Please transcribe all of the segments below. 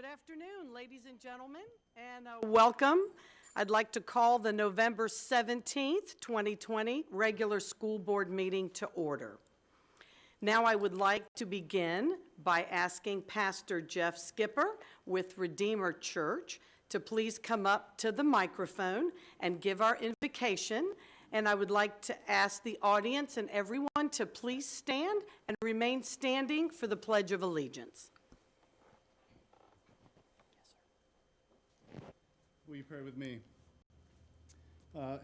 Good afternoon, ladies and gentlemen, and welcome. I'd like to call the November 17th, 2020 regular school board meeting to order. Now I would like to begin by asking Pastor Jeff Skipper with Redeemer Church to please come up to the microphone and give our invocation. And I would like to ask the audience and everyone to please stand and remain standing for the Pledge of Allegiance. Will you pray with me?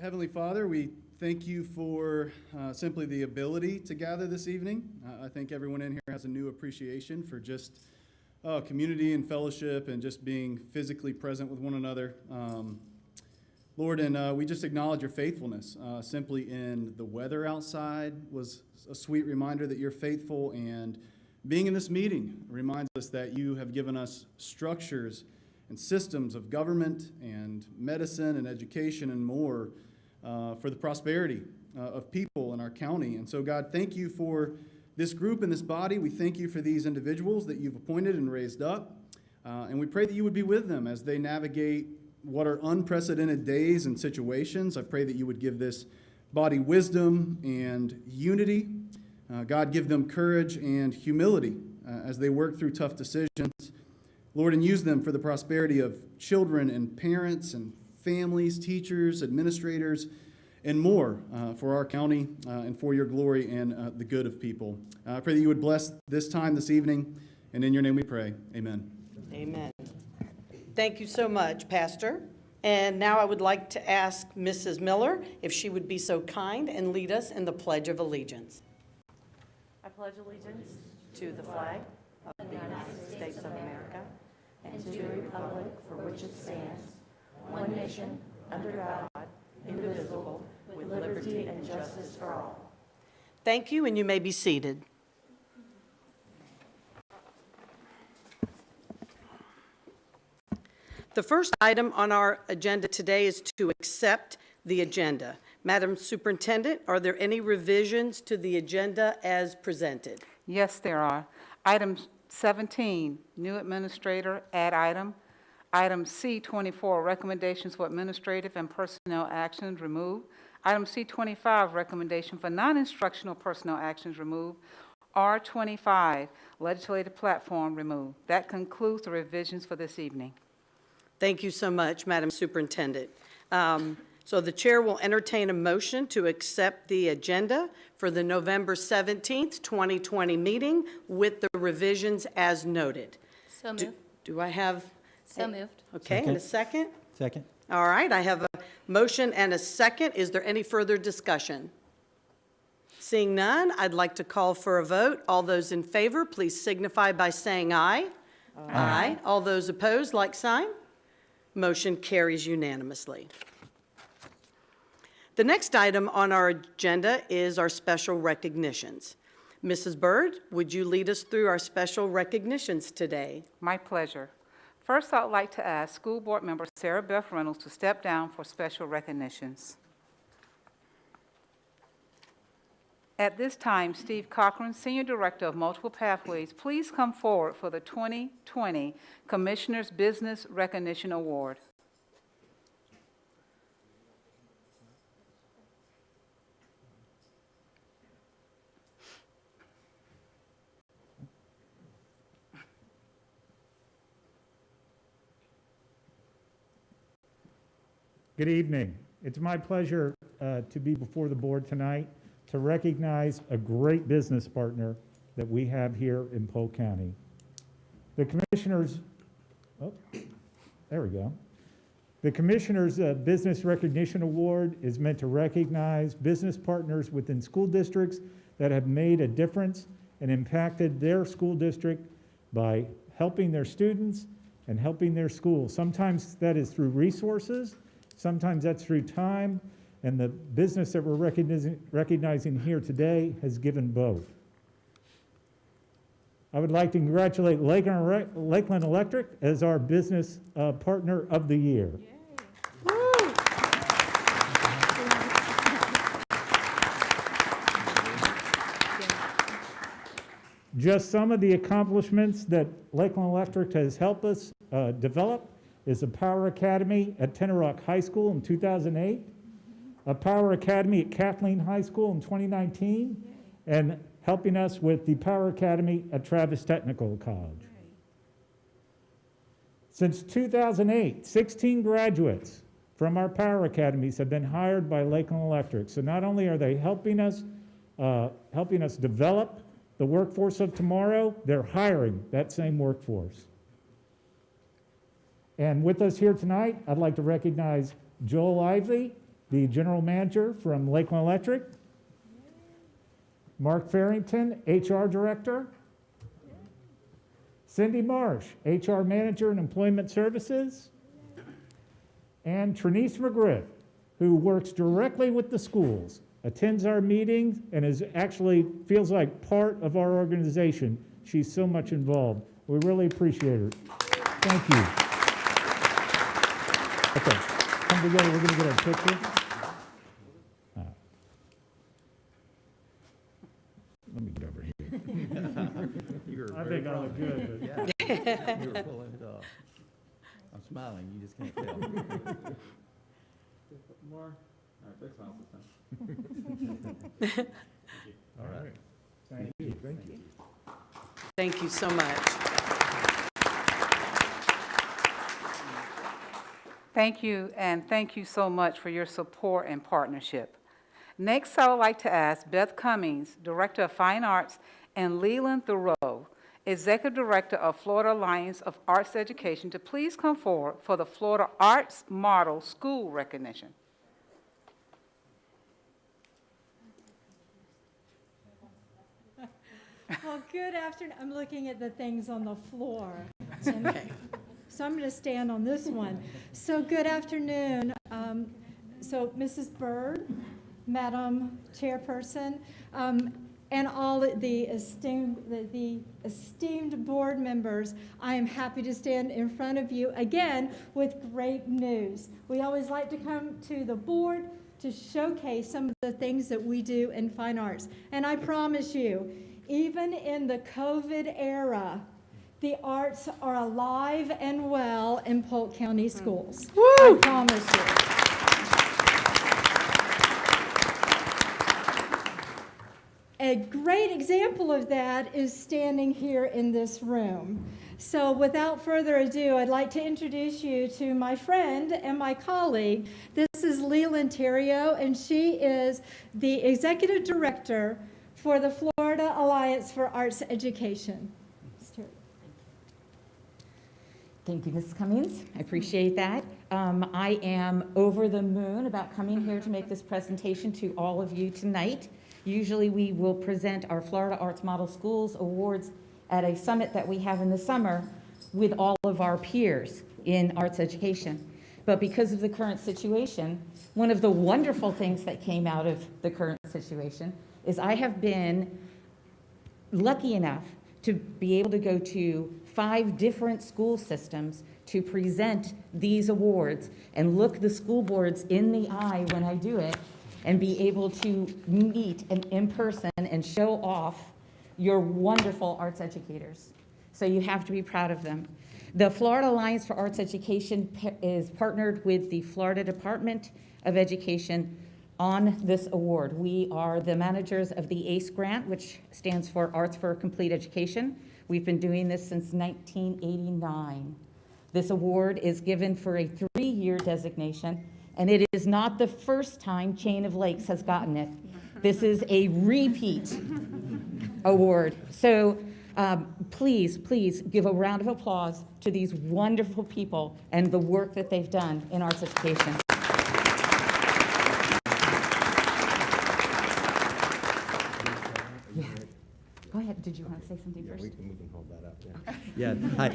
Heavenly Father, we thank you for simply the ability to gather this evening. I think everyone in here has a new appreciation for just community and fellowship and just being physically present with one another. Lord, and we just acknowledge your faithfulness. Simply in the weather outside was a sweet reminder that you're faithful, and being in this meeting reminds us that you have given us structures and systems of government and medicine and education and more for the prosperity of people in our county. And so, God, thank you for this group and this body. We thank you for these individuals that you've appointed and raised up. And we pray that you would be with them as they navigate what are unprecedented days and situations. I pray that you would give this body wisdom and unity. God, give them courage and humility as they work through tough decisions. Lord, and use them for the prosperity of children and parents and families, teachers, administrators, and more for our county and for your glory and the good of people. I pray that you would bless this time this evening, and in your name we pray. Amen. Amen. Thank you so much, Pastor. And now I would like to ask Mrs. Miller if she would be so kind and lead us in the Pledge of Allegiance. I pledge allegiance To the flag of the United States of America, and to the republic for which it stands, one nation, under God, indivisible, with liberty and justice for all. Thank you, and you may be seated. The first item on our agenda today is to accept the agenda. Madam Superintendent, are there any revisions to the agenda as presented? Yes, there are. Item 17, new administrator, add item. Item C24, recommendations for administrative and personnel actions, remove. Item C25, recommendation for non-instructional personnel actions, remove. R25, legislative platform, remove. That concludes the revisions for this evening. Thank you so much, Madam Superintendent. So the chair will entertain a motion to accept the agenda for the November 17th, 2020 meeting with the revisions as noted. So moved. Do I have? So moved. Okay, and a second? Second. All right, I have a motion and a second. Is there any further discussion? Seeing none, I'd like to call for a vote. All those in favor, please signify by saying aye. Aye. All those opposed, like sign. Motion carries unanimously. The next item on our agenda is our special recognitions. Mrs. Byrd, would you lead us through our special recognitions today? My pleasure. First, I'd like to ask School Board Member Sarah Beth Reynolds to step down for special recognitions. At this time, Steve Cochran, Senior Director of Multiple Pathways, please come forward for the 2020 Commissioner's Business Recognition Award. Good evening. It's my pleasure to be before the board tonight to recognize a great business partner that we have here in Polk County. The Commissioner's, there we go. The Commissioner's Business Recognition Award is meant to recognize business partners within school districts that have made a difference and impacted their school district by helping their students and helping their schools. Sometimes that is through resources, sometimes that's through time, and the business that we're recognizing here today has given both. I would like to congratulate Lakeland Electric as our business partner of the year. Just some of the accomplishments that Lakeland Electric has helped us developed is a Power Academy at Tenor Rock High School in 2008, a Power Academy at Kathleen High School in 2019, and helping us with the Power Academy at Travis Technical College. Since 2008, 16 graduates from our Power Academies have been hired by Lakeland Electric. So not only are they helping us develop the workforce of tomorrow, they're hiring that same workforce. And with us here tonight, I'd like to recognize Joel Ivey, the general manager from Lakeland Electric, Mark Farrington, HR director, Cindy Marsh, HR manager in employment services, and Trinice McGriff, who works directly with the schools, attends our meetings, and is actually feels like part of our organization. She's so much involved. We really appreciate her. Thank you. Okay, come together, we're gonna get our picture. Let me get over here. I think I look good, but. Yeah, you were pulling it off. I'm smiling, you just can't tell. More? All right, big smiles this time. All right. Thank you. Thank you. Thank you so much. Thank you, and thank you so much for your support and partnership. Next, I would like to ask Beth Cummings, Director of Fine Arts, and Leland Thoreau, Executive Director of Florida Alliance of Arts Education, to please come forward for the Florida Arts Model School recognition. Well, good afternoon. I'm looking at the things on the floor. Okay. So I'm going to stand on this one. So good afternoon. So Mrs. Byrd, Madam Chairperson, and all the esteemed board members, I am happy to stand in front of you again with great news. We always like to come to the board to showcase some of the things that we do in fine arts. And I promise you, even in the COVID era, the arts are alive and well in Polk County schools. I promise you. A great example of that is standing here in this room. So without further ado, I'd like to introduce you to my friend and my colleague. This is Leland Theriot, and she is the Executive Director for the Florida Alliance for Arts Education. Thank you, Mrs. Cummings. I appreciate that. I am over the moon about coming here to make this presentation to all of you tonight. Usually we will present our Florida Arts Model Schools Awards at a summit that we have in the summer with all of our peers in arts education. But because of the current situation, one of the wonderful things that came out of the current situation is I have been lucky enough to be able to go to 5 different school systems to present these awards and look the school boards in the eye when I do it and be able to meet in person and show off your wonderful arts educators. So you have to be proud of them. The Florida Alliance for Arts Education is partnered with the Florida Department of Education on this award. We are the managers of the ACE grant, which stands for Arts for Complete Education. We've been doing this since 1989. This award is given for a 3-year designation, and it is not the first time Chain of Lakes has gotten it. This is a repeat award. So please give a round of applause to these wonderful people and the work that they've done in arts education. Yeah. Go ahead. Did you want to say something first? We can hold that up, yeah. Hi.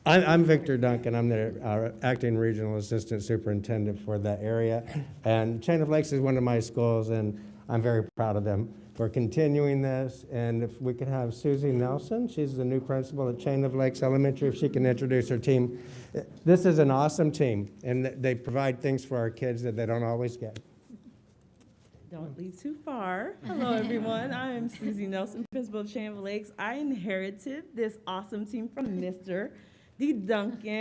I'm Victor Duncan. I'm the acting regional assistant superintendent for that area. And Chain of Lakes is one of my schools, and I'm very proud of them for continuing this. And if we could have Susie Nelson, she's the new principal at Chain of Lakes Elementary, if she can introduce her team. This is an awesome team, and they provide things for our kids that they don't always get. Don't leave too far. Hello, everyone. I am Susie Nelson, principal of Chain of Lakes. I inherited this awesome team from Mr. D. Duncan.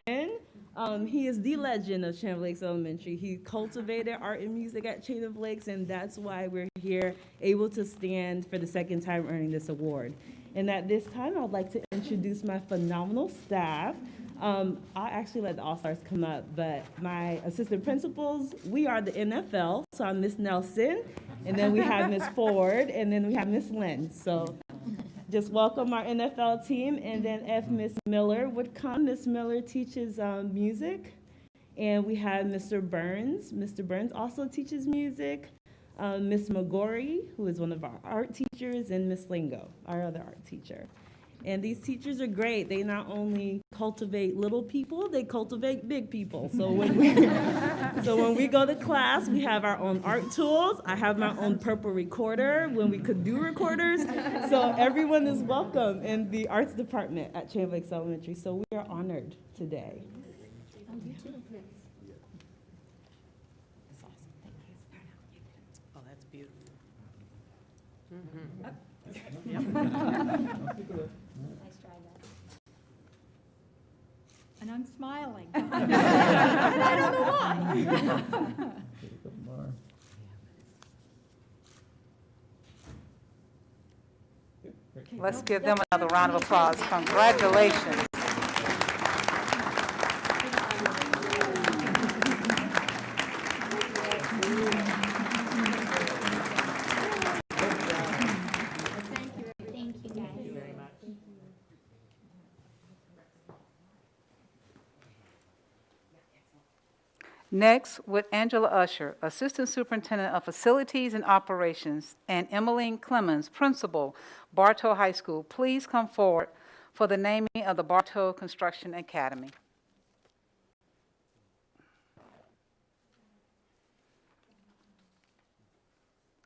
He is the legend of Chain of Lakes Elementary. He cultivated art and music at Chain of Lakes, and that's why we're here, able to stand for the second time earning this award. And at this time, I'd like to introduce my phenomenal staff. I'll actually let the All-Stars come up, but my assistant principals, we are the NFL, so I'm Miss Nelson, and then we have Miss Ford, and then we have Miss Lynn. So just welcome our NFL team, and then if Miss Miller would come, Miss Miller teaches music, and we have Mr. Burns. Mr. Burns also teaches music. Miss McGorry, who is one of our art teachers, and Miss Lingo, our other art teacher. And these teachers are great. They not only cultivate little people, they cultivate big people. So when we go to class, we have our own art tools. I have my own purple recorder when we could do recorders. So everyone is welcome in the arts department at Chain of Lakes Elementary. So we are honored today. Oh, that's beautiful. And I'm smiling. And I don't know why. Let's give them another round of applause. Congratulations. Thank you, guys. Next, with Angela Usher, Assistant Superintendent of Facilities and Operations, and Emmeline Clemens, Principal, Bartow High School, please come forward for the naming of the Bartow Construction Academy.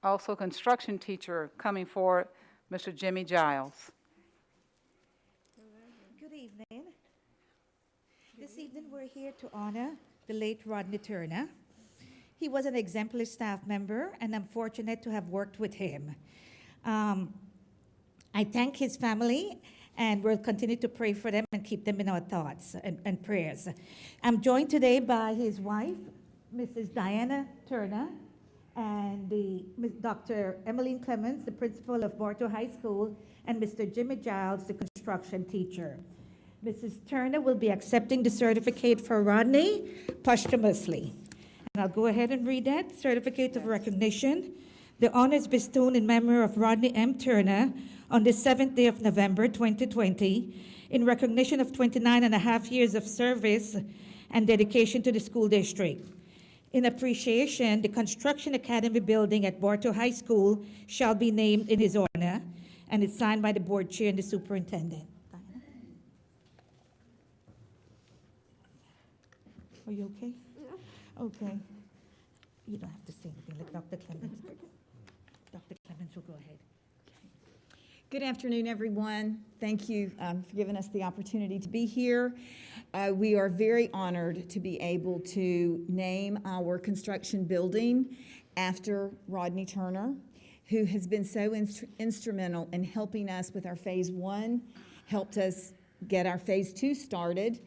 Also, construction teacher coming forward, Mr. Jimmy Giles. Good evening. This evening, we're here to honor the late Rodney Turner. He was an exemplary staff member, and I'm fortunate to have worked with him. I thank his family, and we'll continue to pray for them and keep them in our thoughts and prayers. I'm joined today by his wife, Mrs. Diana Turner, and Dr. Emmeline Clemens, the principal of Bartow High School, and Mr. Jimmy Giles, the construction teacher. Mrs. Turner will be accepting the certificate for Rodney posthumously. And I'll go ahead and read that. Certificate of recognition. The honor is bestowed in memory of Rodney M. Turner on the 7th day of November, 2020, in recognition of 29 and a half years of service and dedication to the school district. In appreciation, the Construction Academy building at Bartow High School shall be named in his honor, and it's signed by the board chair and the superintendent. Are you okay? Okay. You don't have to say anything, like Dr. Clemens. Dr. Clemens will go ahead. Good afternoon, everyone. Thank you for giving us the opportunity to be here. We are very honored to be able to name our construction building after Rodney Turner, who has been so instrumental in helping us with our Phase 1, helped us get our Phase 2 started.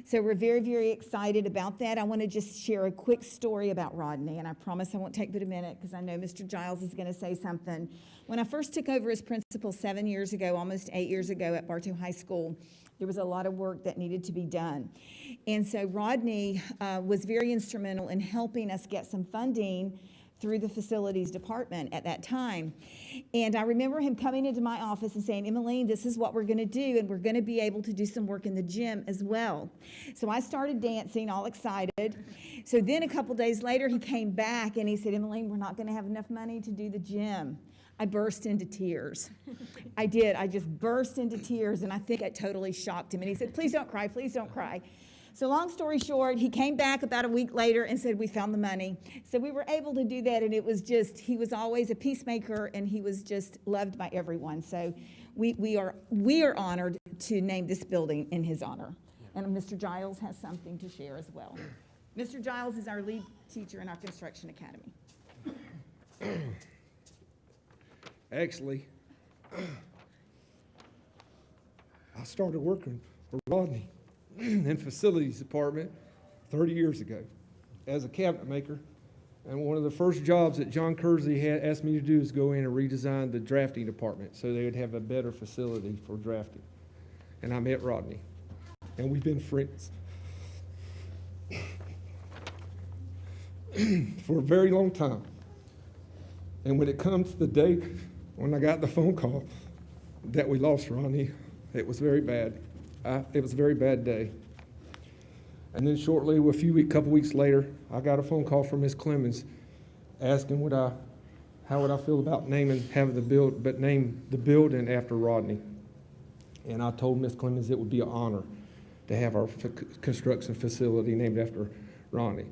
So we're very, very excited about that. I want to just share a quick story about Rodney, and I promise I won't take but a minute because I know Mr. Giles is going to say something. When I first took over as principal 7 years ago, almost 8 years ago at Bartow High School, there was a lot of work that needed to be done. And so Rodney was very instrumental in helping us get some funding through the facilities department at that time. And I remember him coming into my office and saying, Emmeline, this is what we're going to do, and we're going to be able to do some work in the gym as well. So I started dancing, all excited. So then a couple days later, he came back and he said, Emmeline, we're not going to have enough money to do the gym. I burst into tears. I did. I just burst into tears, and I think it totally shocked him. And he said, please don't cry, please don't cry. So long story short, he came back about a week later and said, we found the money. So we were able to do that, and it was just, he was always a peacemaker, and he was just loved by everyone. So we are honored to name this building in his honor. And Mr. Giles has something to share as well. Mr. Giles is our lead teacher in our construction academy. Actually, I started working for Rodney and Facilities Department 30 years ago as a cabinet maker. And one of the first jobs that John Kersey had asked me to do is go in and redesign the drafting department so they would have a better facility for drafting. And I met Rodney, and we've been friends for a very long time. And when it comes to the day when I got the phone call that we lost Rodney, it was very bad. It was a very bad day. And then shortly, couple weeks later, I got a phone call from Ms. Clemens asking how would I feel about name the building after Rodney. And I told Ms. Clemens it would be an honor to have our construction facility named after Rodney.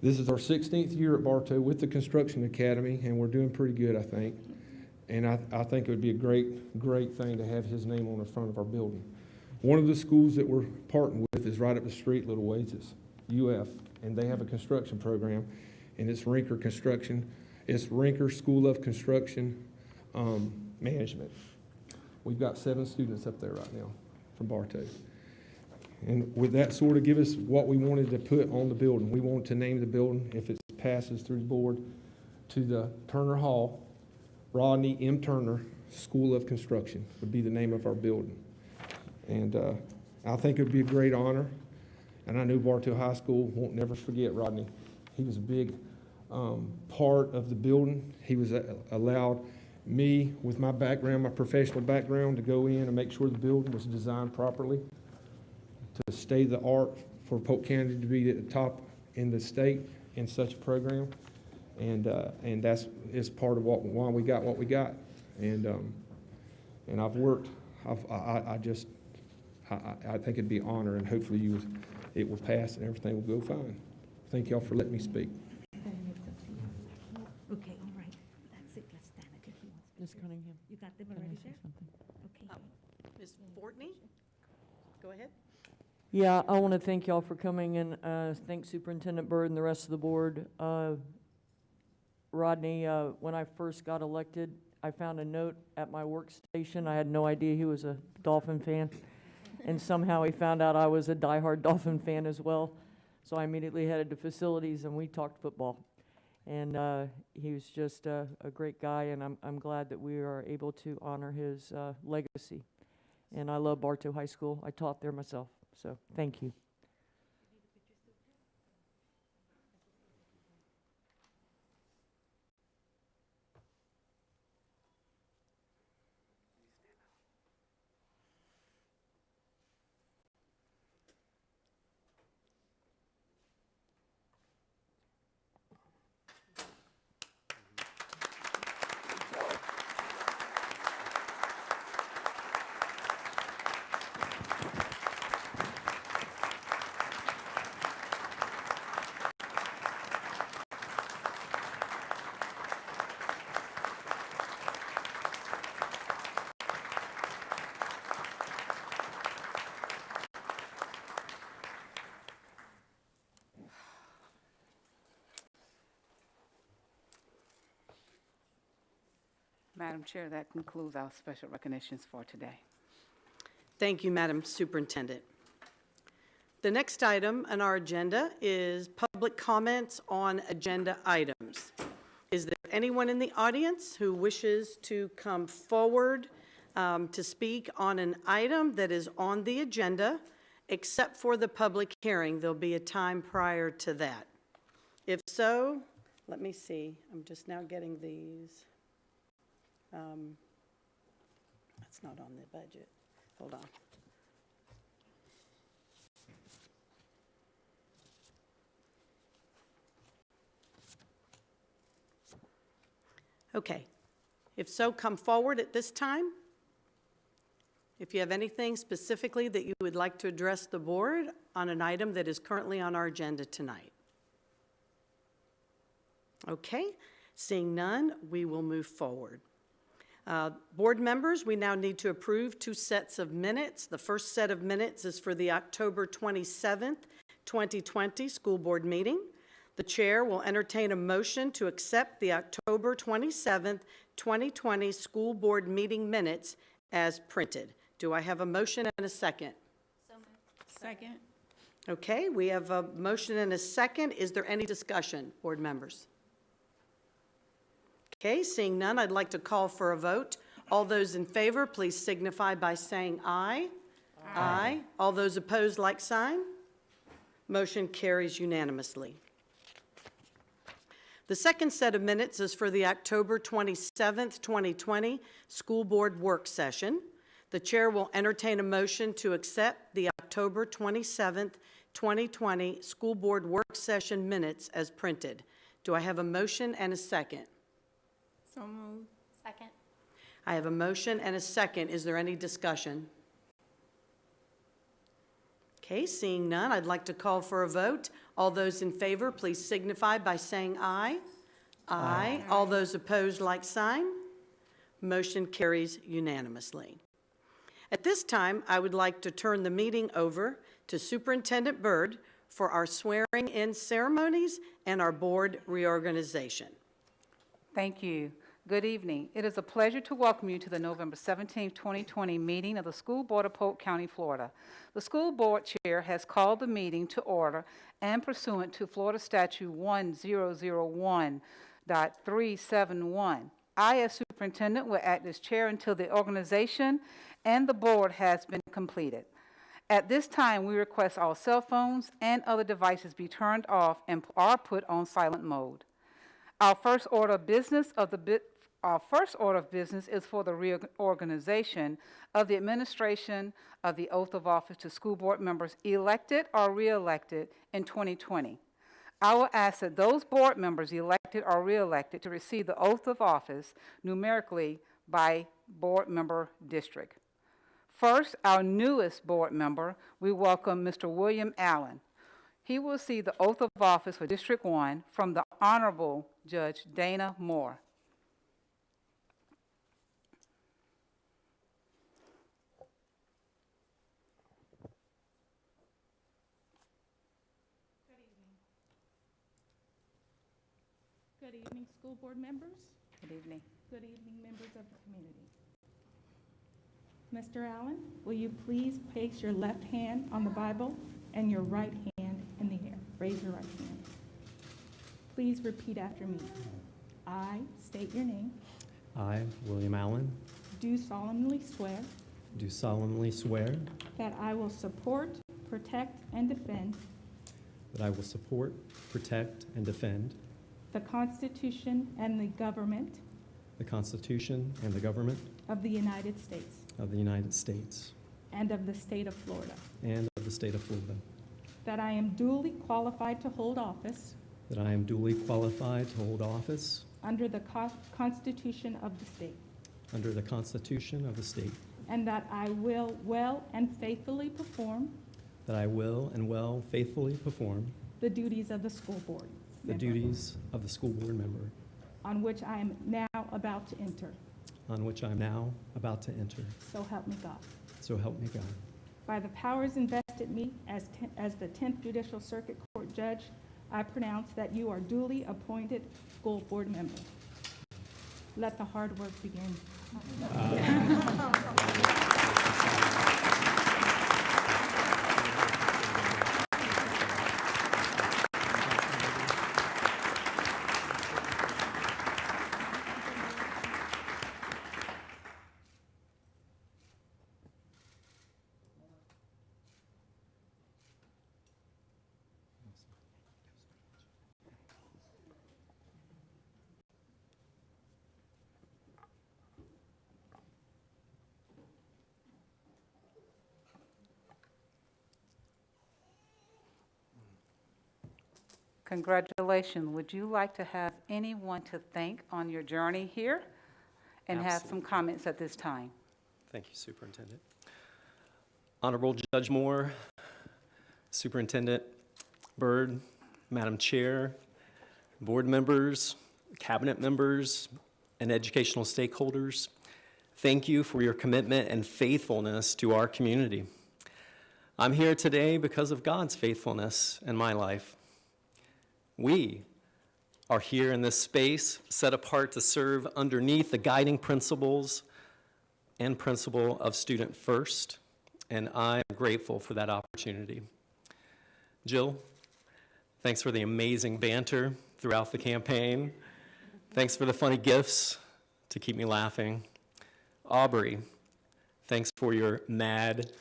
This is our 16th year at Bartow with the Construction Academy, and we're doing pretty good, I think. And I think it would be a great thing to have his name on the front of our building. One of the schools that we're partnering with is right up the street, little ways. It's UF, and they have a construction program, and it's Rinker Construction. It's Rinker School of Construction Management. We've got 7 students up there right now from Bartow. And with that sort of give us what we wanted to put on the building. We wanted to name the building, if it passes through the board, to the Turner Hall, Rodney M. Turner School of Construction would be the name of our building. And I think it would be a great honor. And I know Bartow High School won't never forget Rodney. He was a big part of the building. He was allowed me, with my background, my professional background, to go in and make sure the building was designed properly, to stay the art for Polk County to be at the top in the state in such a program. And that's is part of why we got what we got. And I've worked. I think it'd be an honor, and hopefully it will pass and everything will go fine. Thank y'all for letting me speak. Okay, all right. That's it. Let's stand it if you want. Ms. Cunningham. You got them already there? Okay. Ms. Fortney, go ahead. Yeah, I want to thank y'all for coming, and thank Superintendent Byrd and the rest of the board. Rodney, when I first got elected, I found a note at my workstation. I had no idea he was a Dolphin fan, and somehow he found out I was a diehard Dolphin fan as well. So I immediately headed to facilities, and we talked football. And he was just a great guy, and I'm glad that we are able to honor his legacy. And I love Bartow High School. I taught there myself, so thank you. Madam Chair, that concludes our special recognitions for today. Thank you, Madam Superintendent. The next item on our agenda is public comments on agenda items. Is there anyone in the audience who wishes to come forward to speak on an item that is on the agenda, except for the public hearing? There'll be a time prior to that. If so, let me see. I'm just now getting these. That's not on the budget. Hold on. Okay. If so, come forward at this time. If you have anything specifically that you would like to address the board on an item that is currently on our agenda tonight. Okay. Seeing none, we will move forward. Board members, we now need to approve 2 sets of minutes. The first set of minutes is for the October 27th, 2020 school board meeting. The chair will entertain a motion to accept the October 27th, 2020 school board meeting minutes as printed. Do I have a motion and a second? Second. Okay, we have a motion and a second. Is there any discussion, board members? Okay, seeing none, I'd like to call for a vote. All those in favor, please signify by saying aye. Aye. All those opposed, like sign. Motion carries unanimously. The second set of minutes is for the October 27th, 2020 School Board Work Session. The chair will entertain a motion to accept the October 27th, 2020 School Board Work Session minutes as printed. Do I have a motion and a second? So moved. Second. I have a motion and a second. Is there any discussion? Okay, seeing none, I'd like to call for a vote. All those in favor, please signify by saying aye. Aye. All those opposed, like sign. Motion carries unanimously. At this time, I would like to turn the meeting over to Superintendent Byrd for our swearing-in ceremonies and our board reorganization. Thank you. Good evening. It is a pleasure to welcome you to the November 17, 2020 meeting of the School Board of Polk County, Florida. The school board chair has called the meeting to order and pursuant to Florida Statute 1001.371. I, as superintendent, will act as chair until the organization and the board has been completed. At this time, we request all cell phones and other devices be turned off and are put on silent mode. Our first order of business is for the reorganization of the administration of the oath of office to school board members elected or re-elected in 2020. I will ask that those board members elected or re-elected to receive the oath of office numerically by board member district. First, our newest board member, we welcome Mr. William Allen. He will receive the oath of office for District 1 from the Honorable Judge Dana Moore. Good evening, school board members. Good evening. Good evening, members of the community. Mr. Allen, will you please place your left hand on the Bible and your right hand in the air? Raise your right hand. Please repeat after me. I state your name. I, William Allen, Do solemnly swear do solemnly swear that I will support, protect, and defend that I will support, protect, and defend the Constitution and the government the Constitution and the government of the United States of the United States and of the state of Florida, and of the state of Florida, that I am duly qualified to hold office that I am duly qualified to hold office under the Constitution of the state, under the Constitution of the state, and that I will well and faithfully perform that I will and will faithfully perform the duties of the school board the member, duties of the school board member on which I am now about to enter. on which I am now about to enter. So help me God. So help me God. By the powers invested me as the 10th Judicial Circuit Court Judge, I pronounce that you are duly appointed school board member. Let the hard work begin. Congratulations. Would you like to have anyone to thank on your journey here and have some comments at this time? Thank you, Superintendent. Honorable Judge Moore, Superintendent Byrd, Madam Chair, board members, cabinet members, and educational stakeholders, thank you for your commitment and faithfulness to our community. I'm here today because of God's faithfulness in my life. We are here in this space set apart to serve underneath the guiding principles and principle of student first and I'm grateful for that opportunity. Jill, thanks for the amazing banter throughout the campaign. Thanks for the funny gifts to keep me laughing. Aubrey, thanks for your mad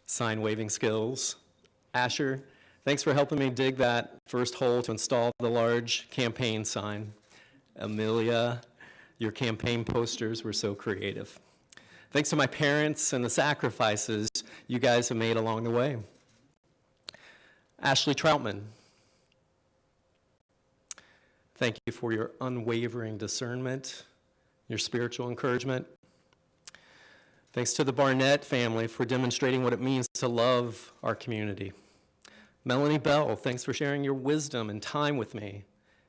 sign waving skills. Asher, thanks for helping me dig that first hole to install the large campaign sign. Amelia, your campaign posters were so creative. Thanks to my parents and the sacrifices you guys have made along the way. Ashley Troutman, thank you for your unwavering discernment, your spiritual encouragement. Thanks to the Barnett family for demonstrating what it means to love our community. Melanie Bell, thanks for sharing your wisdom and time with me.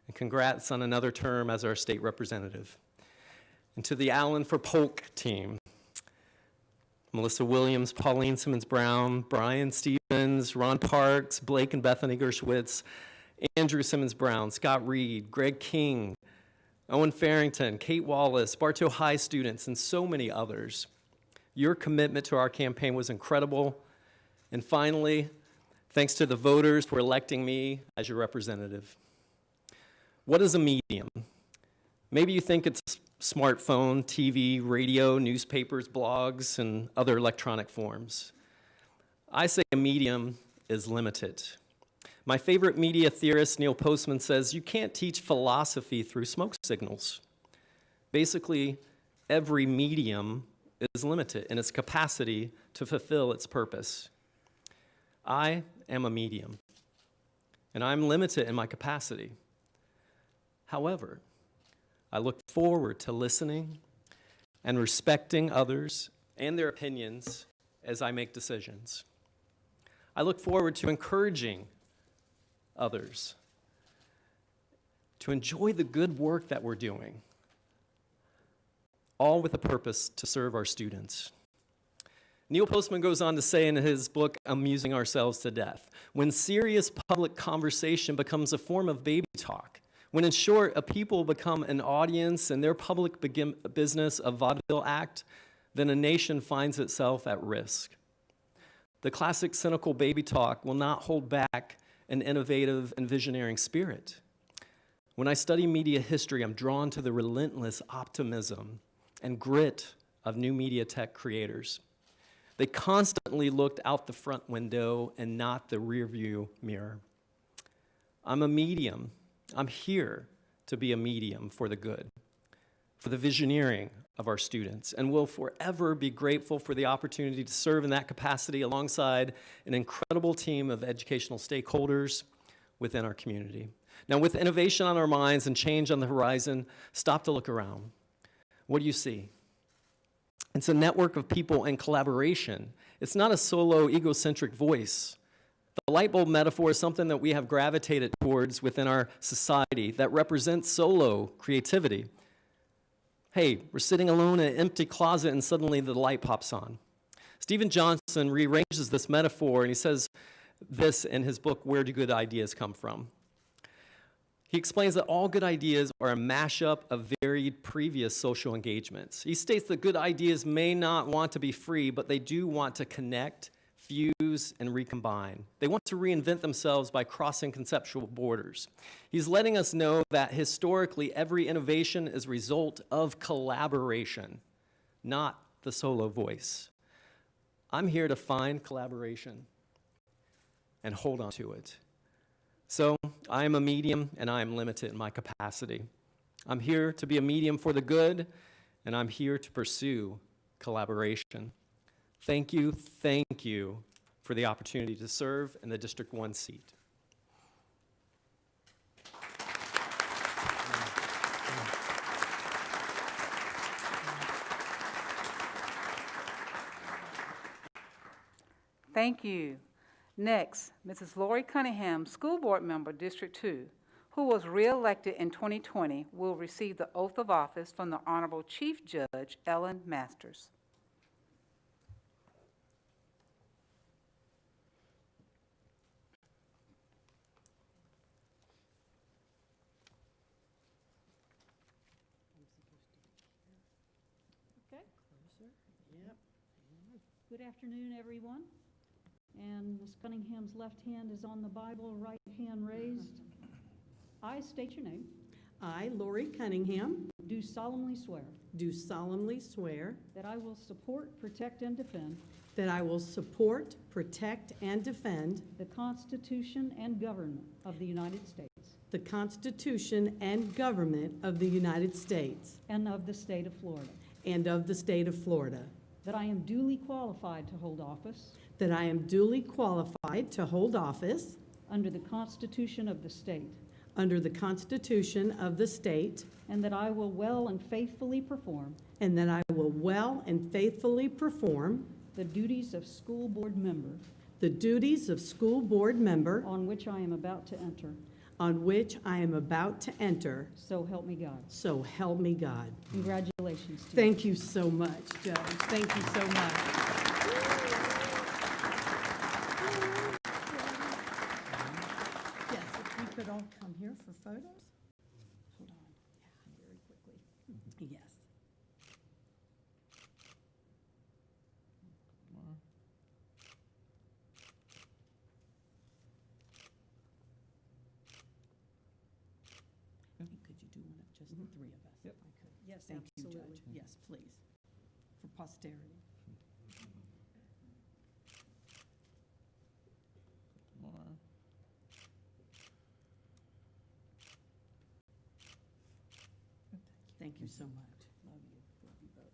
And congrats on another term as our state representative. And to the Allen for Polk team, Melissa Williams, Pauline Simmons-Brown, Brian Stevens, Ron Parks, Blake and Bethany Gershwitz, Andrew Simmons-Brown, Scott Reed, Greg King, Owen Farrington, Kate Wallace, Bartow High students, and so many others. Your commitment to our campaign was incredible. And finally, thanks to the voters for electing me as your representative. What is a medium? Maybe you think it's smartphone, TV, radio, newspapers, blogs, and other electronic forms. I say a medium is limited. My favorite media theorist, Neil Postman, says you can't teach philosophy through smoke signals. Basically, every medium is limited in its capacity to fulfill its purpose. I am a medium, and I'm limited in my capacity. However, I look forward to listening and respecting others and their opinions as I make decisions. I look forward to encouraging others to enjoy the good work that we're doing, all with a purpose to serve our students. Neil Postman goes on to say in his book, Amusing Ourselves to Death, when serious public conversation becomes a form of baby talk, when in short, a people become an audience and their public business a vaudeville act, then a nation finds itself at risk. The classic cynical baby talk will not hold back an innovative and visionary spirit. When I study media history, I'm drawn to the relentless optimism and grit of new media tech creators. They constantly looked out the front window and not the rearview mirror. I'm a medium. I'm here to be a medium for the good, for the visioneering of our students, and will forever be grateful for the opportunity to serve in that capacity alongside an incredible team of educational stakeholders within our community. Now, with innovation on our minds and change on the horizon, stop to look around. What do you see? It's a network of people in collaboration. It's not a solo, egocentric voice. The light bulb metaphor is something that we have gravitated towards within our society that represents solo creativity. Hey, we're sitting alone in an empty closet and suddenly the light pops on. Stephen Johnson rearranges this metaphor and he says this in his book, Where Do Good Ideas Come From? He explains that all good ideas are a mashup of varied previous social engagements. He states that good ideas may not want to be free, but they do want to connect, fuse, and recombine. They want to reinvent themselves by crossing conceptual borders. He's letting us know that historically every innovation is a result of collaboration, not the solo voice. I'm here to find collaboration and hold on to it. So I am a medium and I am limited in my capacity. I'm here to be a medium for the good, and I'm here to pursue collaboration. Thank you for the opportunity to serve in the District 1 seat. Thank you. Next, Mrs. Lori Cunningham, School Board Member, District 2, who was re-elected in 2020, will receive the oath of office from the Honorable Chief Judge Ellen Masters. Okay. Closer. Yep. Good afternoon, everyone. And Ms. Cunningham's left hand is on the Bible, right hand raised. I state your name. I, Lori Cunningham, Do solemnly swear do solemnly swear that I will support, protect, and defend that I will support, protect, and defend the Constitution and government of the United States the Constitution and government of the United States and of the state of Florida, and of the state of Florida, that I am duly qualified to hold office that I am duly qualified to hold office under the Constitution of the state, under the Constitution of the state, and that I will well and faithfully perform and that I will well and faithfully perform the duties of school board member the duties of school board member on which I am about to enter. on which I am about to enter. So help me God. So help me God. Congratulations to you. Thank you so much, Judge. Thank you so much. Yes, if we could all come here for photos. Hold on. Yeah, very quickly. Yes. And could you do one of just the three of us, if I could? Yes, thank you, Judge. Yes, please, for posterity. Thank you so much. Love you. Love you both.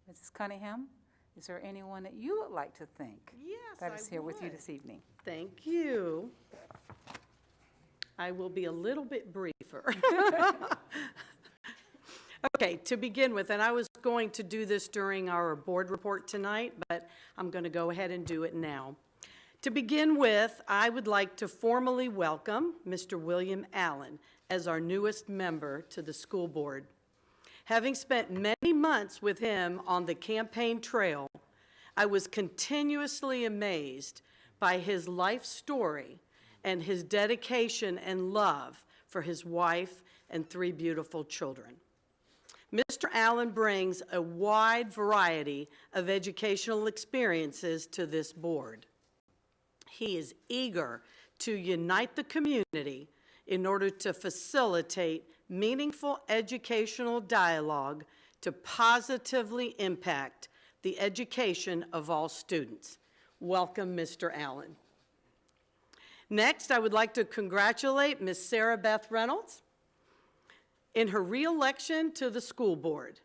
Mrs. Cunningham, is there anyone that you would like to thank Yes, that is here with you would. this evening? Thank you. I will be a little bit briefer. Okay, to begin with, and I was going to do this during our board report tonight, but I'm going to go ahead and do it now. To begin with, I would like to formally welcome Mr. William Allen as our newest member to the school board. Having spent many months with him on the campaign trail, I was continuously amazed by his life story and his dedication and love for his wife and 3 beautiful children. Mr. Allen brings a wide variety of educational experiences to this board. He is eager to unite the community in order to facilitate meaningful educational dialogue to positively impact the education of all students. Welcome, Mr. Allen. Next, I would like to congratulate Ms. Sarah Beth Reynolds in her reelection to the school board.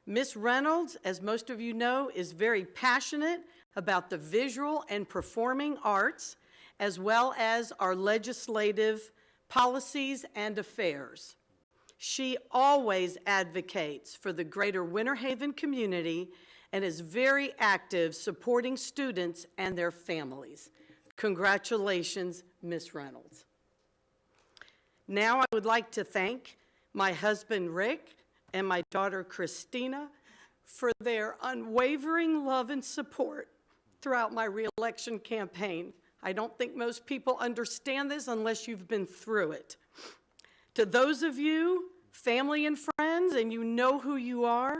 Ms. Reynolds, as most of you know, is very passionate about the visual and performing arts, as well as our legislative policies and affairs. She always advocates for the greater Winter Haven community and is very active supporting students and their families. Congratulations, Ms. Reynolds. Now I would like to thank my husband, Rick, and my daughter, Christina, for their unwavering love and support throughout my reelection campaign. I don't think most people understand this unless you've been through it. To those of you, family and friends, and you know who you are,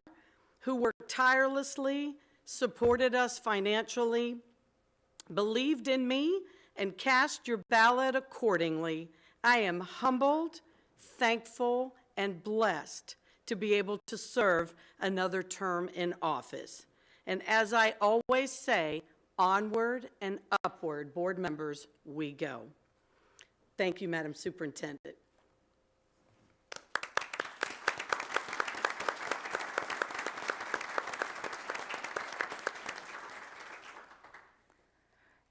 who worked tirelessly, supported us financially, believed in me, and cast your ballot accordingly, I am humbled, thankful, and blessed to be able to serve another term in office. And as I always say, onward and upward, board members, we go. Thank you, Madam Superintendent.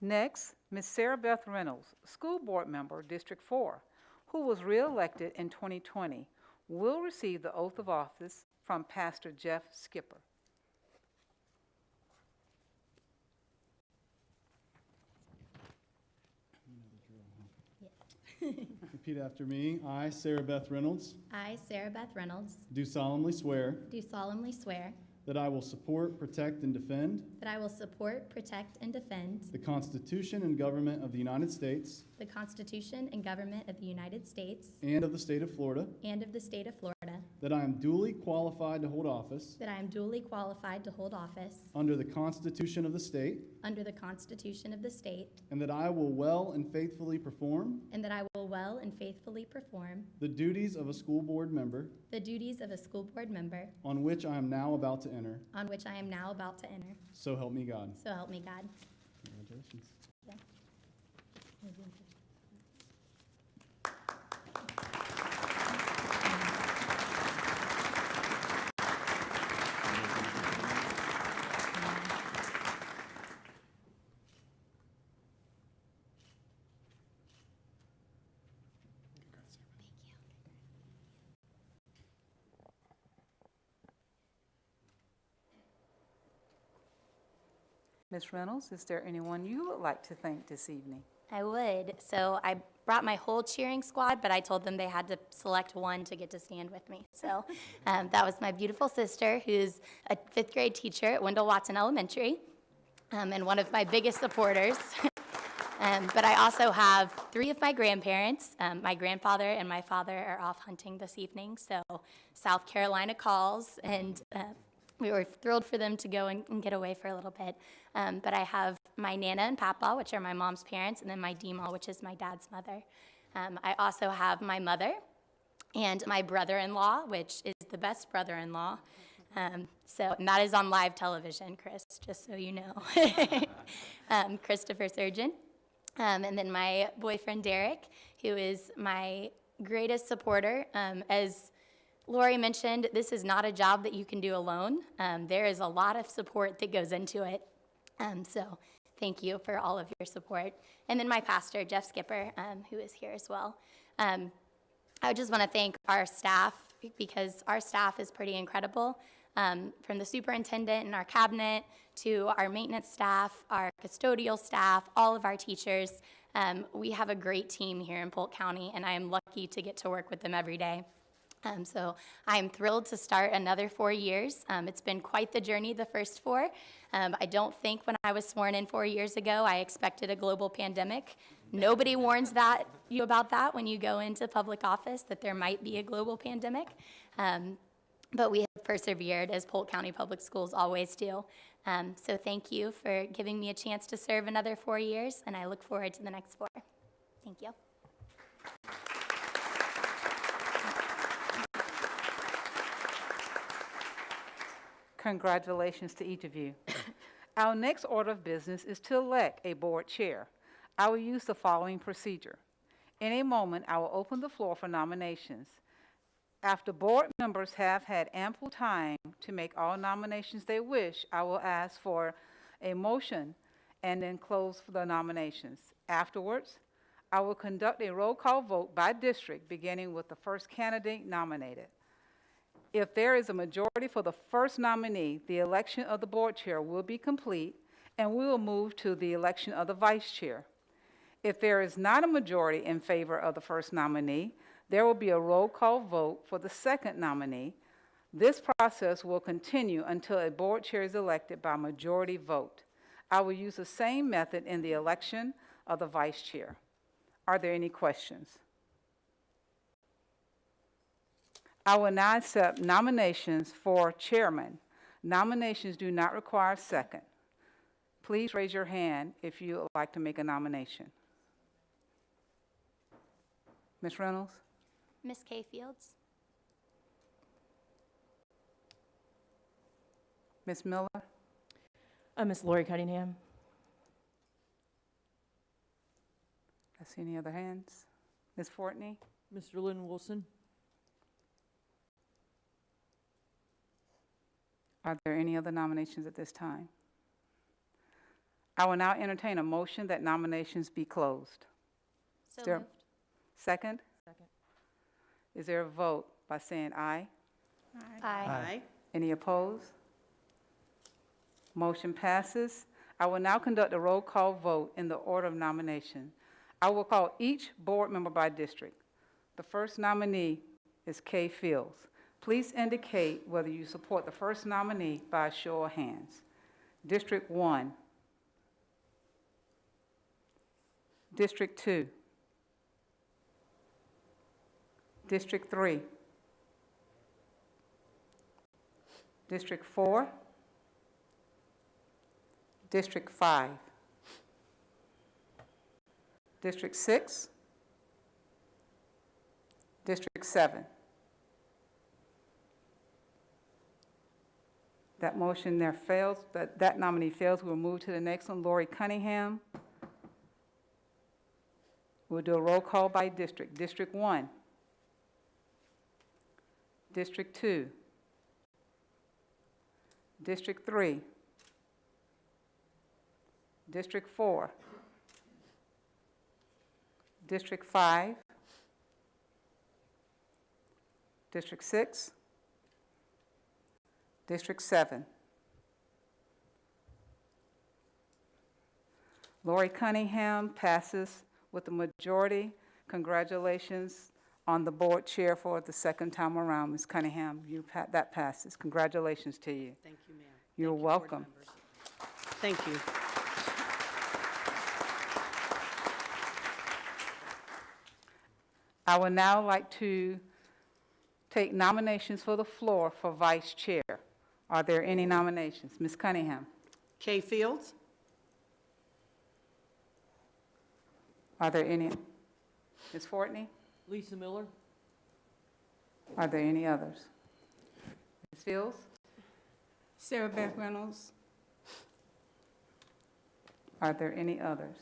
Next, Ms. Sarah Beth Reynolds, School Board Member, District 4, who was reelected in 2020, will receive the oath of office from Pastor Jeff Skipper. Repeat after me. I, Sarah Beth Reynolds, I, Sarah Beth Reynolds, do solemnly swear do solemnly swear that I will support, protect, and defend that I will support, protect, and defend the Constitution and government of the United States the Constitution and government of the United States and of the state of Florida, and of the state of Florida, that I am duly qualified to hold office that I am duly qualified to hold office under the Constitution of the state, under the Constitution of the state, and that I will well and faithfully perform and that I will well and faithfully perform the duties of a school board member the duties of a school board member on which I am now about to enter. on which I am now about to enter. So help me God. So help me God. Congratulations. Ms. Reynolds, is there anyone you would like to thank this evening? I would. So I brought my whole cheering squad, but I told them they had to select one to get to stand with me. So that was my beautiful sister, who's a 5th grade teacher at Wendell Watson Elementary, and one of my biggest supporters. But I also have 3 of my grandparents. My grandfather and my father are off hunting this evening, so South Carolina calls, and we were thrilled for them to go and get away for a little bit. But I have my Nana and Papa, which are my mom's parents, and then my Dima, which is my dad's mother. I also have my mother and my brother-in-law, which is the best brother-in-law. And that is on live television, Chris, just so you know. Christopher Surgeon. And then my boyfriend, Derek, who is my greatest supporter. As Lori mentioned, this is not a job that you can do alone. There is a lot of support that goes into it. So thank you for all of your support. And then my pastor, Jeff Skipper, who is here as well. I just want to thank our staff, because our staff is pretty incredible. From the superintendent and our cabinet to our maintenance staff, our custodial staff, all of our teachers. We have a great team here in Polk County, and I am lucky to get to work with them every day. So I'm thrilled to start another 4 years. It's been quite the journey, the first 4. I don't think when I was sworn in 4 years ago, I expected a global pandemic. Nobody warns you about that when you go into public office, that there might be a global pandemic. But we have persevered, as Polk County Public Schools always do. So thank you for giving me a chance to serve another 4 years, and I look forward to the next 4. Thank you. Congratulations to each of you. Our next order of business is to elect a board chair. I will use the following procedure. In a moment, I will open the floor for nominations. After board members have had ample time to make all nominations they wish, I will ask for a motion and then close for the nominations. Afterwards, I will conduct a roll call vote by district, beginning with the first candidate nominated. If there is a majority for the first nominee, the election of the board chair will be complete, and we will move to the election of the vice chair. If there is not a majority in favor of the first nominee, there will be a roll call vote for the second nominee. This process will continue until a board chair is elected by majority vote. I will use the same method in the election of the vice chair. Are there any questions? I will now accept nominations for chairman. Nominations do not require a second. Please raise your hand if you would like to make a nomination. Ms. Reynolds? Ms. Kay Fields. Ms. Miller? Miss Lori Cunningham. I see any other hands? Ms. Fortney? Mr. Lynn Wilson. Are there any other nominations at this time? I will now entertain a motion that nominations be closed. So Is there- moved. Second? Second. Is there a vote by saying aye? Aye. Any opposed? Motion passes. I will now conduct a roll call vote in the order of nomination. I will call each board member by district. The first nominee is Kay Fields. Please indicate whether you support the first nominee by a show of hands. District 1. District 2. District 3. District 4. District 5. District 6. District 7. That motion there fails, that nominee fails. We'll move to the next one, Lori Cunningham. We'll do a roll call by district. District 1. District 2. District 3. District 4. District 5. District 6. District 7. Lori Cunningham passes with a majority. Congratulations on the board chair for the second time around. Ms. Cunningham, that passes. Congratulations to you. Thank you, ma'am. You're Thank you, board welcome. members. Thank you. I would now like to take nominations for the floor for vice chair. Are there any nominations? Ms. Cunningham? Kay Fields? Are there any? Ms. Fortney? Lisa Miller? Are there any others? Ms. Fields? Sarah Beth Reynolds. Are there any others?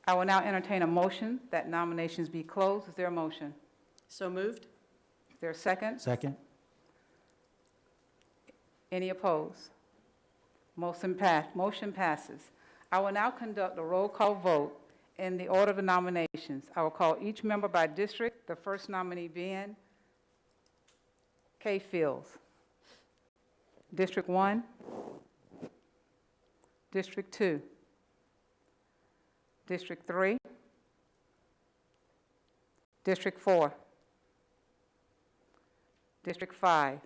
I will now entertain a motion that nominations be closed. Is there a motion? So moved? Is there a second? Second. Any opposed? Motion passes. I will now conduct a roll call vote in the order of the nominations. I will call each member by district, the first nominee being Kay Fields. District 1. District 2. District 3. District 4. District 5.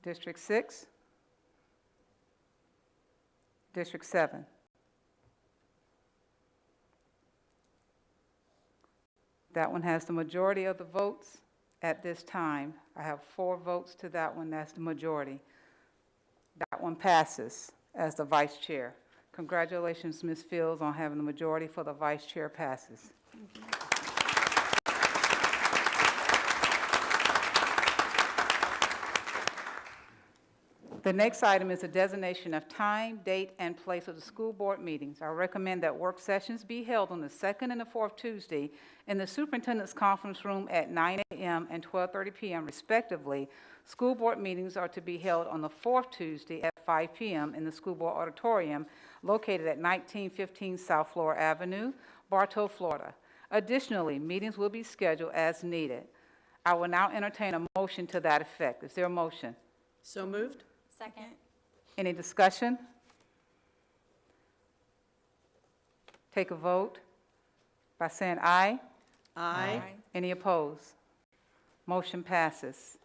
District 6. District 7. That one has the majority of the votes at this time. I have 4 votes to that one. That's the majority. That one passes as the vice chair. Congratulations, Ms. Fields, on having the majority for the vice chair passes. The next item is the designation of time, date, and place of the school board meetings. I recommend that work sessions be held on the second and the fourth Tuesday in the superintendent's conference room at 9 a.m. and 12:30 p.m. respectively. School board meetings are to be held on the fourth Tuesday at 5 p.m. in the school board auditorium located at 1915 South Flora Avenue, Bartow, Florida. Additionally, meetings will be scheduled as needed. I will now entertain a motion to that effect. Is there a motion? So moved? Second. Any discussion? Take a vote by saying aye. Aye. Any opposed? Motion passes.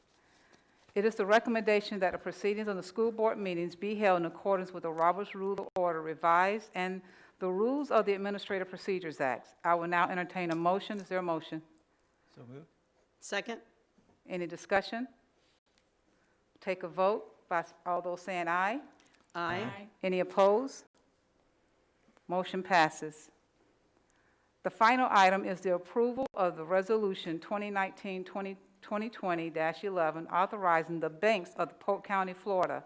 It is the recommendation that the proceedings of the school board meetings be held in accordance with the Roberts Rule of Order revised and the rules of the Administrative Procedures Act. I will now entertain a motion. Is there a motion? So moved. Second? Any discussion? Take a vote by all those saying aye. Aye. Any opposed? Motion passes. The final item is the approval of the Resolution 2019-2020-11 authorizing the banks of Polk County, Florida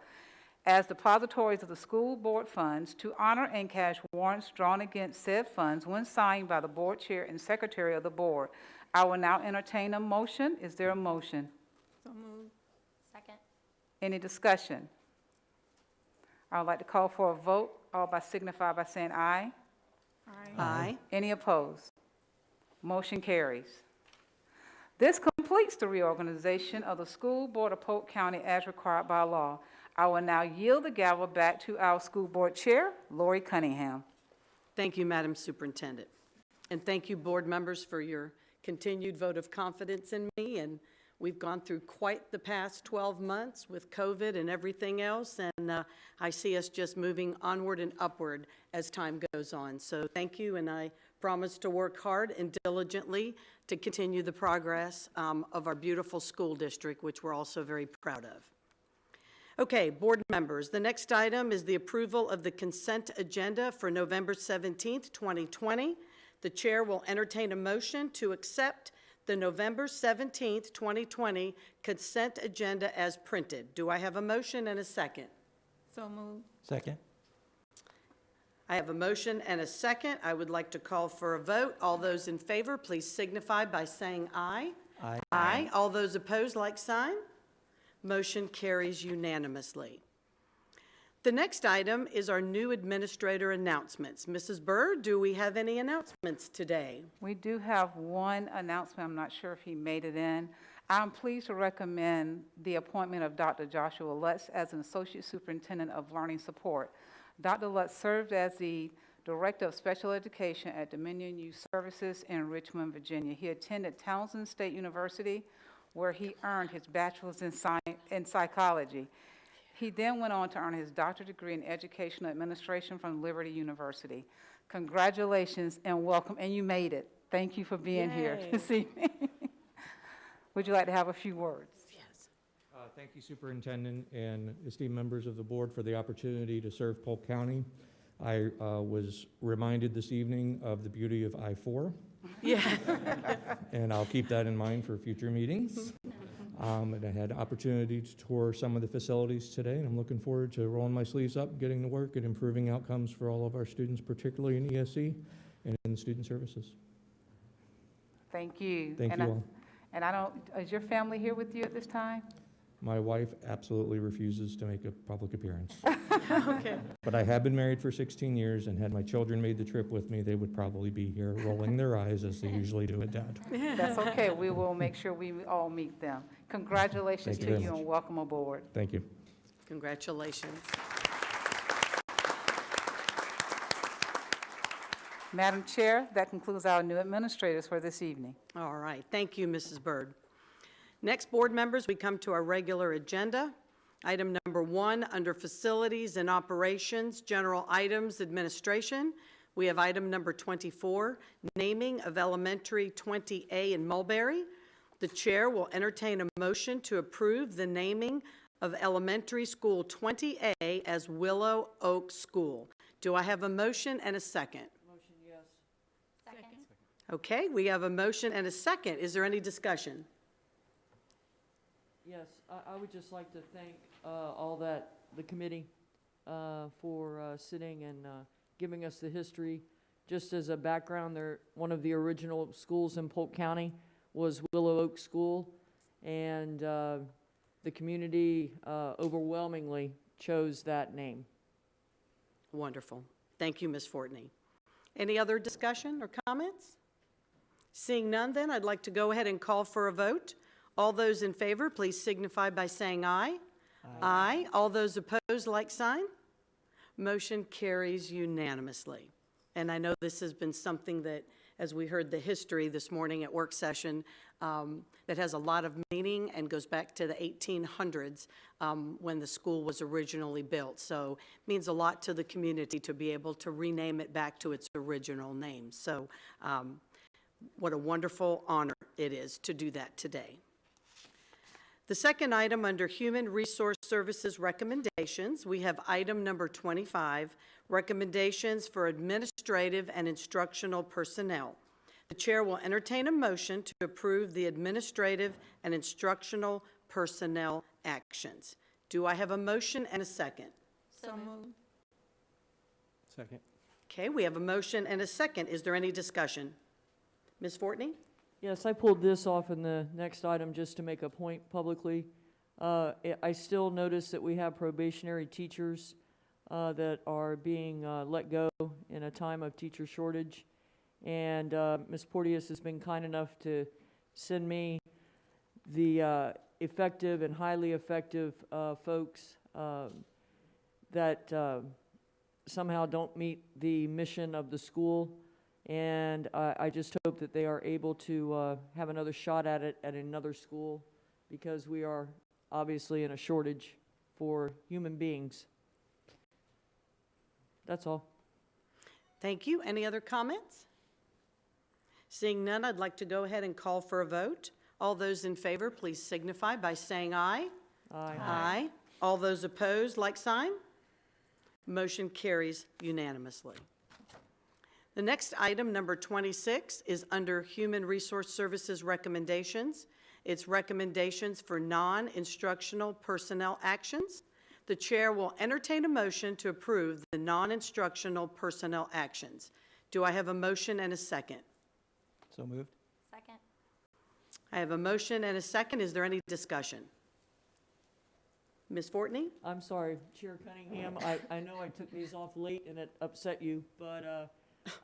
as depositories of the school board funds to honor and cash warrants drawn against said funds when signed by the board chair and secretary of the board. I will now entertain a motion. Is there a motion? So moved. Second. Any discussion? I would like to call for a vote. All by signify by saying aye. Aye. Any opposed? Motion carries. This completes the reorganization of the School Board of Polk County as required by law. I will now yield the gavel back to our school board chair, Lori Cunningham. Thank you, Madam Superintendent. And thank you, board members, for your continued vote of confidence in me, and we've gone through quite the past 12 months with COVID and everything else, and I see us just moving onward and upward as time goes on. So thank you, and I promise to work hard and diligently to continue the progress of our beautiful school district, which we're also very proud of. Okay, board members, the next item is the approval of the consent agenda for November 17th, 2020. The chair will entertain a motion to accept the November 17th, 2020 consent agenda as printed. Do I have a motion and a second? So moved. Second. I have a motion and a second. I would like to call for a vote. All those in favor, please signify by saying aye. Aye. Aye. All those opposed, like sign. Motion carries unanimously. The next item is our new administrator announcements. Mrs. Byrd, do we have any announcements today? We do have one announcement. I'm not sure if he made it in. I'm pleased to recommend the appointment of Dr. Joshua Lutz as an Associate Superintendent of Learning Support. Dr. Lutz served as the Director of Special Education at Dominion Youth Services in Richmond, Virginia. He attended Townsend State University, where he earned his bachelor's in psychology. He then went on to earn his doctorate degree in educational administration from Liberty University. Congratulations and welcome, and you made it. Thank you for being here this evening. Would you like to have a few words? Yes. Thank you, Superintendent and esteemed members of the board, for the opportunity to serve Polk County. I was reminded this evening of the beauty of I-4. Yeah. And I'll keep that in mind for future meetings. And I had opportunity to tour some of the facilities today, and I'm looking forward to rolling my sleeves up, getting to work, and improving outcomes for all of our students, particularly in ESE and in student services. Thank you. Thank you all. And I don't, is your family here with you at this time? My wife absolutely refuses to make a public appearance. Okay. But I have been married for 16 years, and had my children made the trip with me, they would probably be here rolling their eyes as they usually do at Dad. That's okay. We will make sure we all meet them. Congratulations Thank you to very you much. and welcome aboard. Thank you. Congratulations. Madam Chair, that concludes our new administrators for this evening. All right. Thank you, Mrs. Byrd. Next, board members, we come to our regular agenda. Item number 1, under Facilities and Operations, General Items, Administration. We have item number 24, naming of Elementary 20A in Mulberry. The chair will entertain a motion to approve the naming of Elementary School 20A as Willow Oak School. Do I have a motion and a second? Motion, yes. Second. Okay, we have a motion and a second. Is there any discussion? Yes, I would just like to thank the committee for sitting and giving us the history. Just as a background, one of the original schools in Polk County was Willow Oak School, and the community overwhelmingly chose that name. Wonderful. Thank you, Ms. Fortney. Any other discussion or comments? Seeing none, then, I'd like to go ahead and call for a vote. All those in favor, please signify by saying aye. Aye. All those opposed, like sign. Motion carries unanimously. And I know this has been something that, as we heard the history this morning at work session, that has a lot of meaning and goes back to the 1800s when the school was originally built. So it means a lot to the community to be able to rename it back to its original name. So what a wonderful honor it is to do that today. The second item under Human Resource Services Recommendations, we have item number 25, Recommendations for Administrative and Instructional Personnel. The chair will entertain a motion to approve the administrative and instructional personnel actions. Do I have a motion and a second? So moved. Second. Okay, we have a motion and a second. Is there any discussion? Ms. Fortney? Yes, I pulled this off in the next item just to make a point publicly. I still notice that we have probationary teachers that are being let go in a time of teacher shortage. And Ms. Porteous has been kind enough to send me the effective and highly effective folks that somehow don't meet the mission of the school. And I just hope that they are able to have another shot at it at another school, because we are obviously in a shortage for human beings. That's all. Thank you. Any other comments? Seeing none, I'd like to go ahead and call for a vote. All those in favor, please signify by saying aye. Aye. Aye. All those opposed, like sign. Motion carries unanimously. The next item, number 26, is under Human Resource Services recommendations. It's recommendations for non-instructional personnel actions. The chair will entertain a motion to approve the non-instructional personnel actions. Do I have a motion and a second? So moved. Second. I have a motion and a second. Is there any discussion? Ms. Fortney? I'm sorry, Chair Cunningham, I know I took these off late and it upset you, but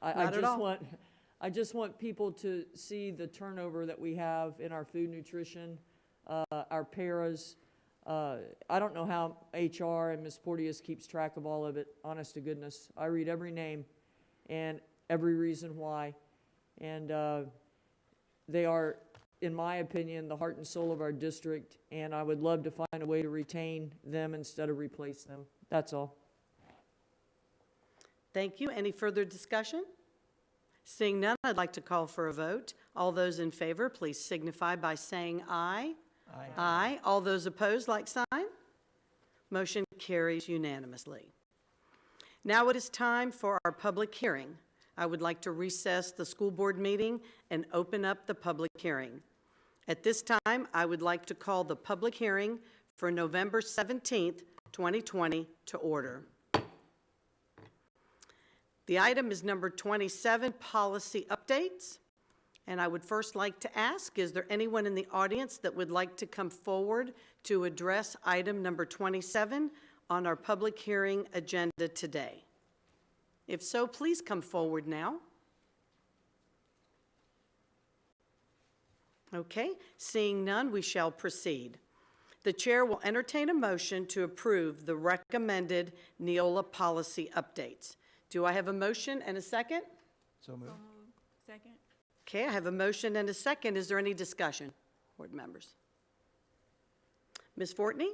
I just want people to see the turnover that we have in our food nutrition, our paras. I don't know how HR and Ms. Porteous keeps track of all of it, honest to goodness. I read every name and every reason why. And they are, in my opinion, the heart and soul of our district, and I would love to find a way to retain them instead of replace them. That's all. Thank you. Any further discussion? Seeing none, I'd like to call for a vote. All those in favor, please signify by saying aye. Aye. Aye. All those opposed, like sign. Motion carries unanimously. Now it is time for our public hearing. I would like to recess the school board meeting and open up the public hearing. At this time, I would like to call the public hearing for November 17th, 2020 to order. The item is number 27, policy updates. And I would first like to ask, is there anyone in the audience that would like to come forward to address item number 27 on our public hearing agenda today? If so, please come forward now. Okay, seeing none, we shall proceed. The chair will entertain a motion to approve the recommended Neola policy updates. Do I have a motion and a second? So moved. Second. Okay, I have a motion and a second. Is there any discussion, board members? Ms. Fortney?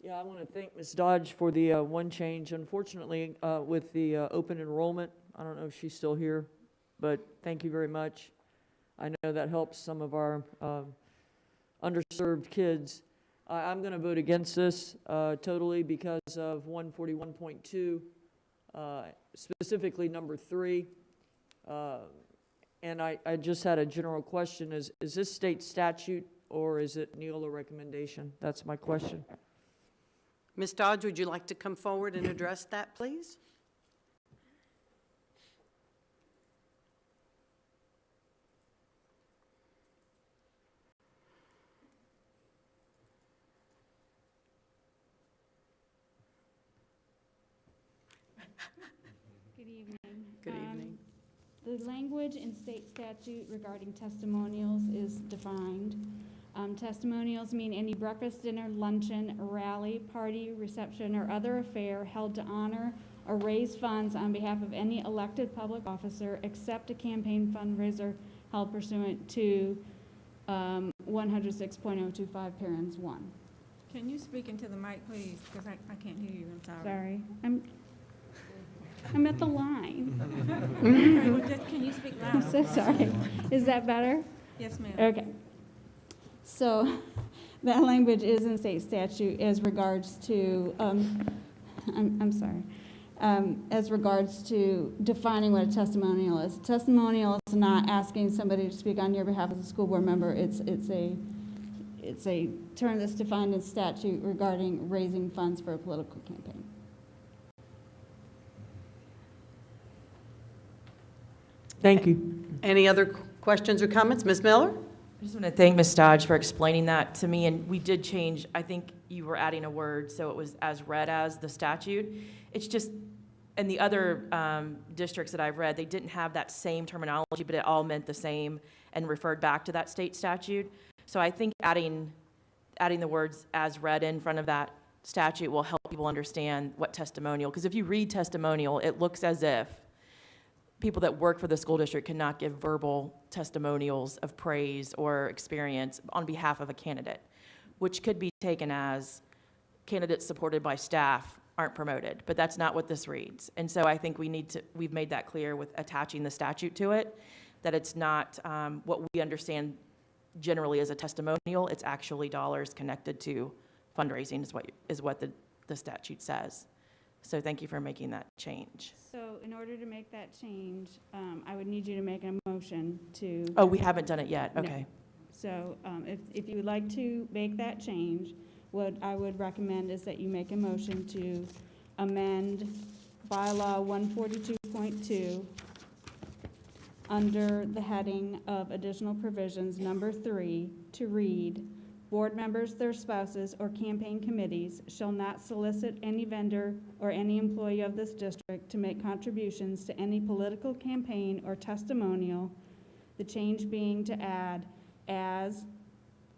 Yeah, I want to thank Ms. Dodge for the one change. Unfortunately, with the open enrollment, I don't know if she's still here, but thank you very much. I know that helps some of our underserved kids. I'm going to vote against this totally because of 141.2, specifically number 3. And I just had a general question. Is this state statute or is it Neola recommendation? That's my question. Ms. Dodge, would you like to come forward and address that, please? Good evening. Good evening. The language in state statute regarding testimonials is defined. Testimonials mean any breakfast, dinner, luncheon, rally, party, reception, or other affair held to honor or raise funds on behalf of any elected public officer except a campaign fundraiser held pursuant to 106.025 parens 1. Can you speak into the mic, please? Because I can't hear you. I'm sorry. Sorry, I'm at the line. Okay, well, can you speak I'm loud? so sorry. Is that better? Yes, ma'am. Okay. So that language is in state statute as regards to, I'm sorry, as regards to defining what a testimonial is. A testimonial is not asking somebody to speak on your behalf as a school board member. It's a term that's defined in statute regarding raising funds for a political campaign. Thank you. Any other questions or comments? Ms. Miller? I just want to thank Ms. Dodge for explaining that to me, and we did change, I think you were adding a word, so it was as read as the statute. It's just, in the other districts that I've read, they didn't have that same terminology, but it all meant the same and referred back to that state statute. So I think adding the words as read in front of that statute will help people understand what testimonial, because if you read testimonial, it looks as if people that work for the school district cannot give verbal testimonials of praise or experience on behalf of a candidate, which could be taken as candidates supported by staff aren't promoted, but that's not what this reads. And so I think we've made that clear with attaching the statute to it, that it's not what we understand generally as a testimonial, it's actually dollars connected to fundraising is what the statute says. So thank you for making that change. So in order to make that change, I would need you to make a motion to. Oh, we haven't done it yet, No. okay. So if you would like to make that change, what I would recommend is that you make a motion to amend bylaw 142.2 under the heading of additional provisions, number 3, to read, board members, their spouses, or campaign committees shall not solicit any vendor or any employee of this district to make contributions to any political campaign or testimonial, the change being to add as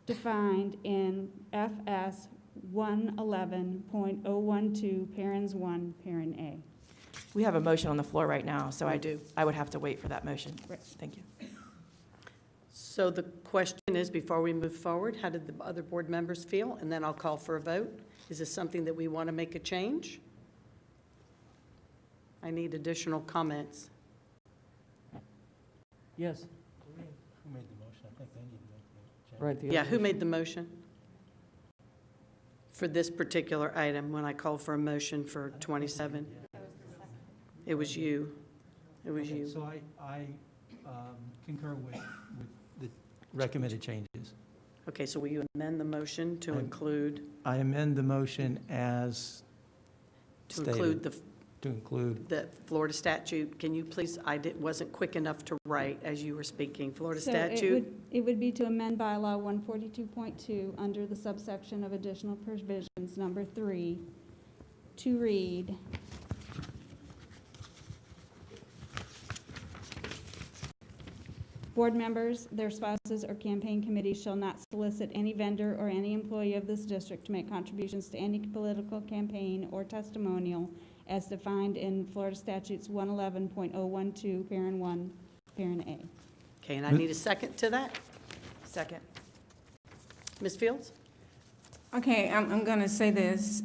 defined in FS 111.012, parens 1, parent A. We have a motion on the floor right now, so We do. I would have to wait for that motion. Right. Thank you. So the question is, before we move forward, how did the other board members feel? And then I'll call for a vote. Is this something that we want to make a change? I need additional comments. Yes. Who made the motion? I think they need to make the change. Right. the Yeah, other who motion. made the motion? For this particular item, when I called for a motion for 27? It was you. It was Okay, you. So I concur with the recommended changes. Okay, so will you amend the motion to I- include, I amend the motion as to stated. include To include, the Florida statute? Can you please, wasn't quick enough to write as you were speaking. Florida So statute? it would be to amend bylaw 142.2 under the subsection of additional provisions, number 3, to read, board members, their spouses, or campaign committees shall not solicit any vendor or any employee of this district to make contributions to any political campaign or testimonial as defined in Florida statutes 111.012, parent 1, parent A. Okay, and I need a second to that. Second. Ms. Fields? Okay, I'm going to say this,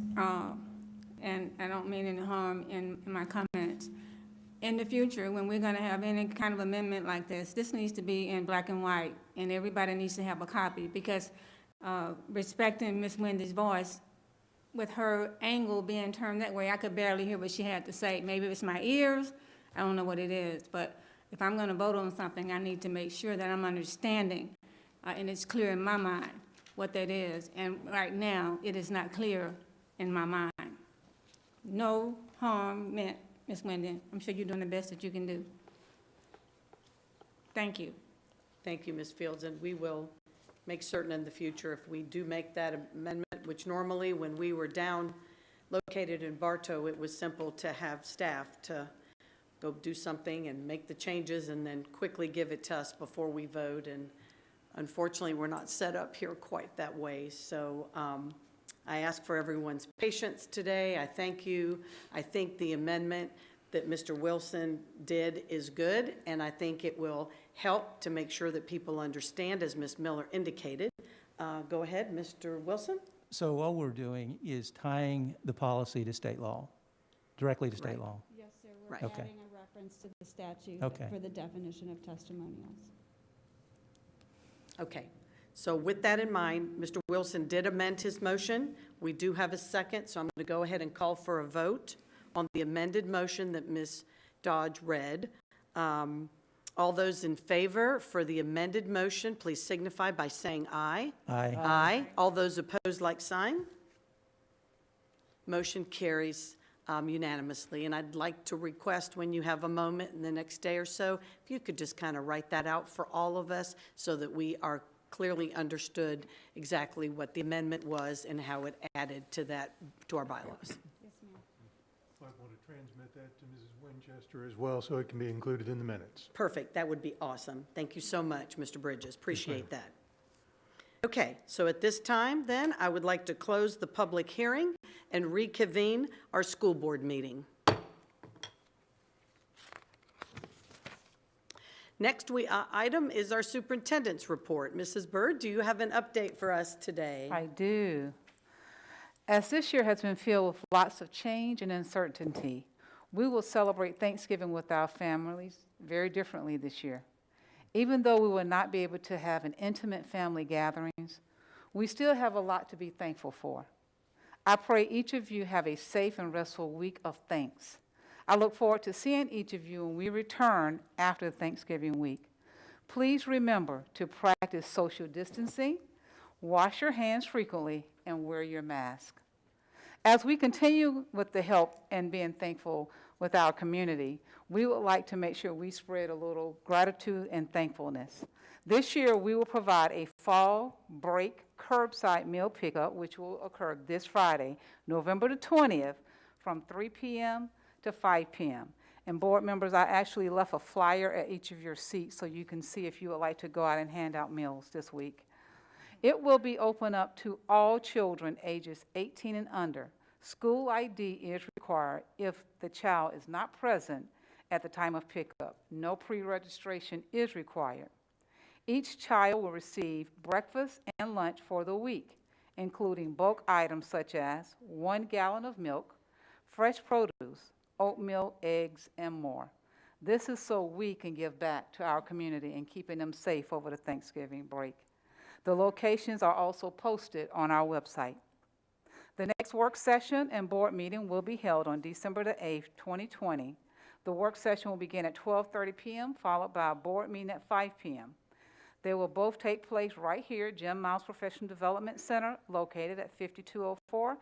and I don't mean any harm in my comments. In the future, when we're going to have any kind of amendment like this needs to be in black and white, and everybody needs to have a copy, because respecting Ms. Wendy's voice, with her angle being turned that way, I could barely hear what she had to say. Maybe it's my ears, I don't know what it is, but if I'm going to vote on something, I need to make sure that I'm understanding, and it's clear in my mind what that is. And right now, it is not clear in my mind. No harm meant, Ms. Wendy. I'm sure you're doing the best that you can do. Thank you. Thank you, Ms. Fields, and we will make certain in the future, if we do make that amendment, which normally, when we were down located in Bartow, it was simple to have staff to go do something and make the changes and then quickly give it to us before we vote. And unfortunately, we're not set up here quite that way. So I ask for everyone's patience today. I thank you. I think the amendment that Mr. Wilson did is good, and I think it will help to make sure that people understand, as Ms. Miller indicated. Go ahead, Mr. Wilson. so all we're doing is tying the policy to state law, directly to state Right. law. Yes, sir. Right. We're Okay. adding a reference to the statute Okay. for the definition of testimonials. Okay, so with that in mind, Mr. Wilson did amend his motion. We do have a second, so I'm going to go ahead and call for a vote on the amended motion that Ms. Dodge read. All those in favor for the amended motion, please signify by saying aye. Aye. Aye. All those opposed, like sign. Motion carries unanimously. And I'd like to request, when you have a moment in the next day or so, if you could just kind of write that out for all of us so that we are clearly understood exactly what the amendment was and how it added to that, to our bylaws. Yes, ma'am. I want to transmit that to Mrs. Winchester as well, so it can be included in the minutes. Perfect, that would be awesome. Thank you so much, Mr. Bridges, appreciate that. Okay, so at this time, then, I would like to close the public hearing and reconvene our school board meeting. Next item is our superintendent's report. Mrs. Byrd, do you have an update for us today? I do. As this year has been filled with lots of change and uncertainty, we will celebrate Thanksgiving with our families very differently this year. Even though we will not be able to have an intimate family gatherings, we still have a lot to be thankful for. I pray each of you have a safe and restful week of thanks. I look forward to seeing each of you when we return after Thanksgiving week. Please remember to practice social distancing, wash your hands frequently, and wear your mask. As we continue with the help and being thankful with our community, we would like to make sure we spread a little gratitude and thankfulness. This year, we will provide a fall break curbside meal pickup, which will occur this Friday, November the 20th, from 3 p.m. to 5 p.m. And board members, I actually left a flyer at each of your seats so you can see if you would like to go out and hand out meals this week. It will be open up to all children ages 18 and under. School ID is required if the child is not present at the time of pickup. No pre-registration is required. Each child will receive breakfast and lunch for the week, including bulk items such as 1 gallon of milk, fresh produce, oatmeal, eggs, and more. This is so we can give back to our community and keeping them safe over the Thanksgiving break. The locations are also posted on our website. The next work session and board meeting will be held on December the 8th, 2020. The work session will begin at 12:30 p.m., followed by a board meeting at 5 p.m. They will both take place right here at Jim Miles Professional Development Center, located at 5204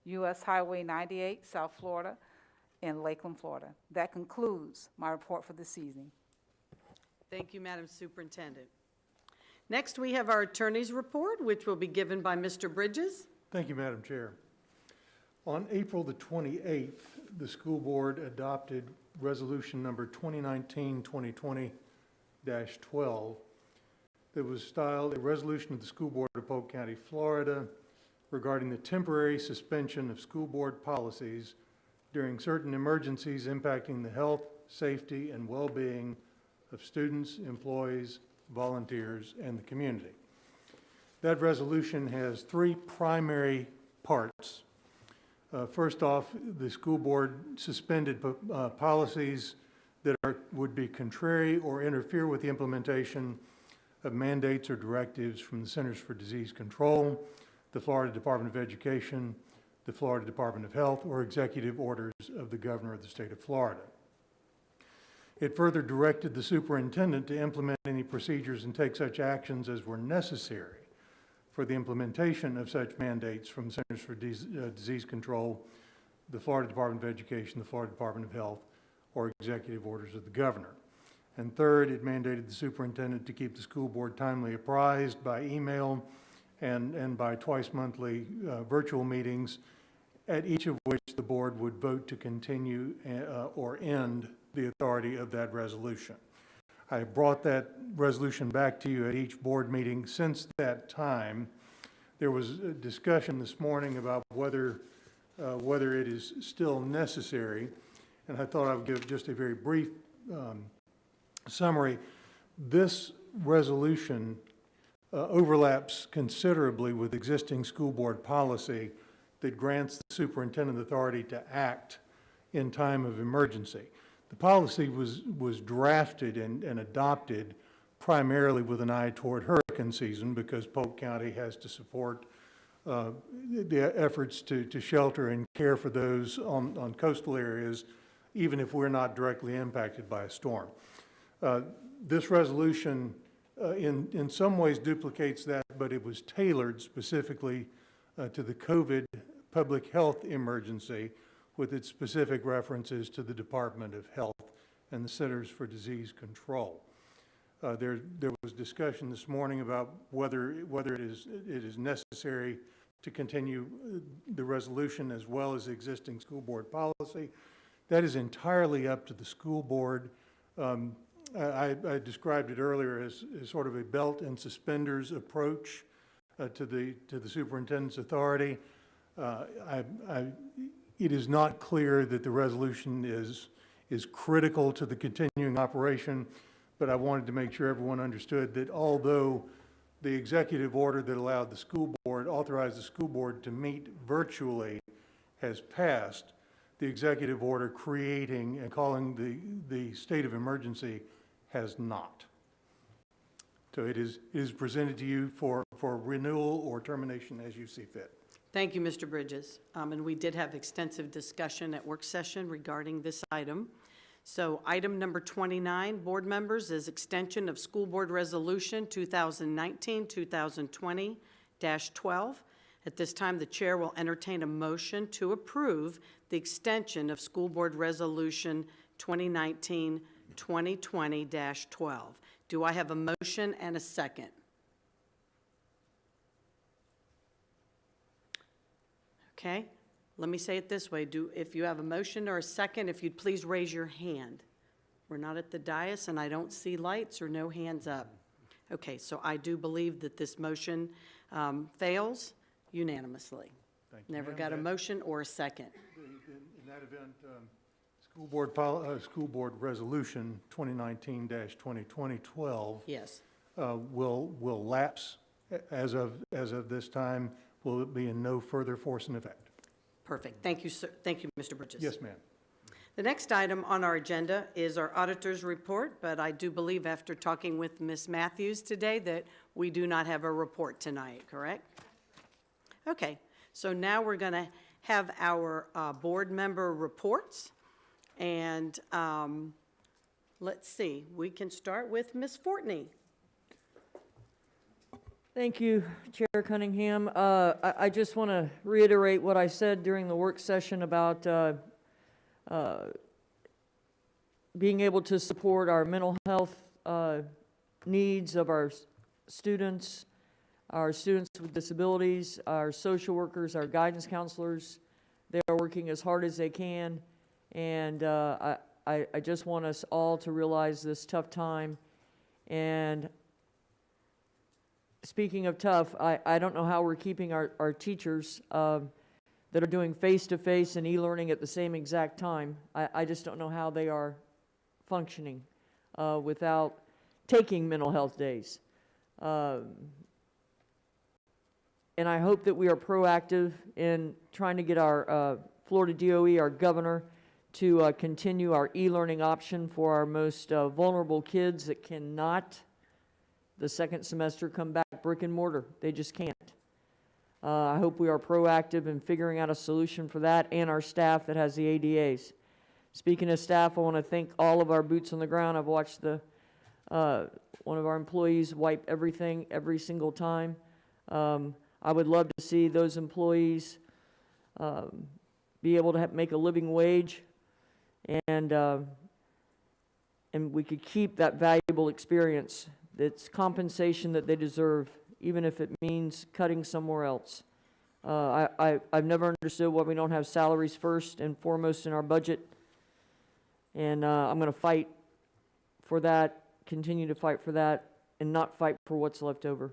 U.S. Highway 98, South Florida, in Lakeland, Florida. That concludes my report for this evening. Thank you, Madam Superintendent. Next, we have our attorney's report, which will be given by Mr. Bridges. Thank you, Madam Chair. On April the 28th, the school board adopted resolution number 2019-2020-12 that was styled a resolution of the school board of Polk County, Florida regarding the temporary suspension of school board policies during certain emergencies impacting the health, safety, and well-being of students, employees, volunteers, and the community. That resolution has 3 primary parts. First off, the school board suspended policies that would be contrary or interfere with the implementation of mandates or directives from the Centers for Disease Control, the Florida Department of Education, the Florida Department of Health, or executive orders of the governor of the state of Florida. It further directed the superintendent to implement any procedures and take such actions as were necessary for the implementation of such mandates from Centers for Disease Control, the Florida Department of Education, the Florida Department of Health, or executive orders of the governor. And third, it mandated the superintendent to keep the school board timely apprised by email and by twice-monthly virtual meetings, at each of which the board would vote to continue or end the authority of that resolution. I brought that resolution back to you at each board meeting since that time. There was a discussion this morning about whether it is still necessary, and I thought I would give just a very brief summary. This resolution overlaps considerably with existing school board policy that grants the superintendent authority to act in time of emergency. The policy was drafted and adopted primarily with an eye toward hurricane season, because Polk County has to support the efforts to shelter and care for those on coastal areas, even if we're not directly impacted by a storm. This resolution in some ways duplicates that, but it was tailored specifically to the COVID public health emergency, with its specific references to the Department of Health and the Centers for Disease Control. There was discussion this morning about whether it is necessary to continue the resolution as well as existing school board policy. That is entirely up to the school board. I described it earlier as sort of a belt and suspenders approach to the superintendent's authority. It is not clear that the resolution is critical to the continuing operation. but I wanted to make sure everyone understood that although the executive order that allowed the school board, authorized the school board to meet virtually has passed, the executive order creating and calling the state of emergency has not. So it is presented to you for renewal or termination as you see fit. Thank you, Mr. Bridges. And we did have extensive discussion at work session regarding this item. So item number 29, board members, is extension of School Board Resolution 2019-2020-12. At this time, the chair will entertain a motion to approve the extension of School Board Resolution 2019-2020-12. Do I have a motion and a second? Okay, let me say it this way. If you have a motion or a second, if you'd please raise your hand. We're not at the dais and I don't see lights or no hands up. Okay, so I do believe that this motion fails unanimously. Thank you, Never ma'am. got a motion or a second. In that event, School Board Resolution 2019-2020-12 Yes. will lapse as of this time. Will it be in no further force and effect? Perfect. Thank you, sir. Thank you, Mr. Bridges. Yes, ma'am. The next item on our agenda is our auditor's report, but I do believe after talking with Ms. Matthews today that we do not have a report tonight, correct? Okay, so now we're going to have our board member reports. And let's see, we can start with Ms. Fortney. Thank you, Chair Cunningham. I just want to reiterate what I said during the work session about being able to support our mental health needs of our students with disabilities, our social workers, our guidance counselors. They are working as hard as they can, and I just want us all to realize this tough time. And speaking of tough, I don't know how we're keeping our teachers that are doing face-to-face and e-learning at the same exact time. I just don't know how they are functioning without taking mental health days. And I hope that we are proactive in trying to get our Florida DOE, our governor, to continue our e-learning option for our most vulnerable kids that cannot, the second semester, come back brick and mortar. They just can't. I hope we are proactive in figuring out a solution for that, and our staff that has the ADAs. Speaking of staff, I want to thank all of our boots on the ground. I've watched one of our employees wipe everything every single time. I would love to see those employees be able to make a living wage, and we could keep that valuable experience. It's compensation that they deserve, even if it means cutting somewhere else. I've never understood why we don't have salaries first and foremost in our budget, and I'm going to fight for that, continue to fight for that, and not fight for what's left over.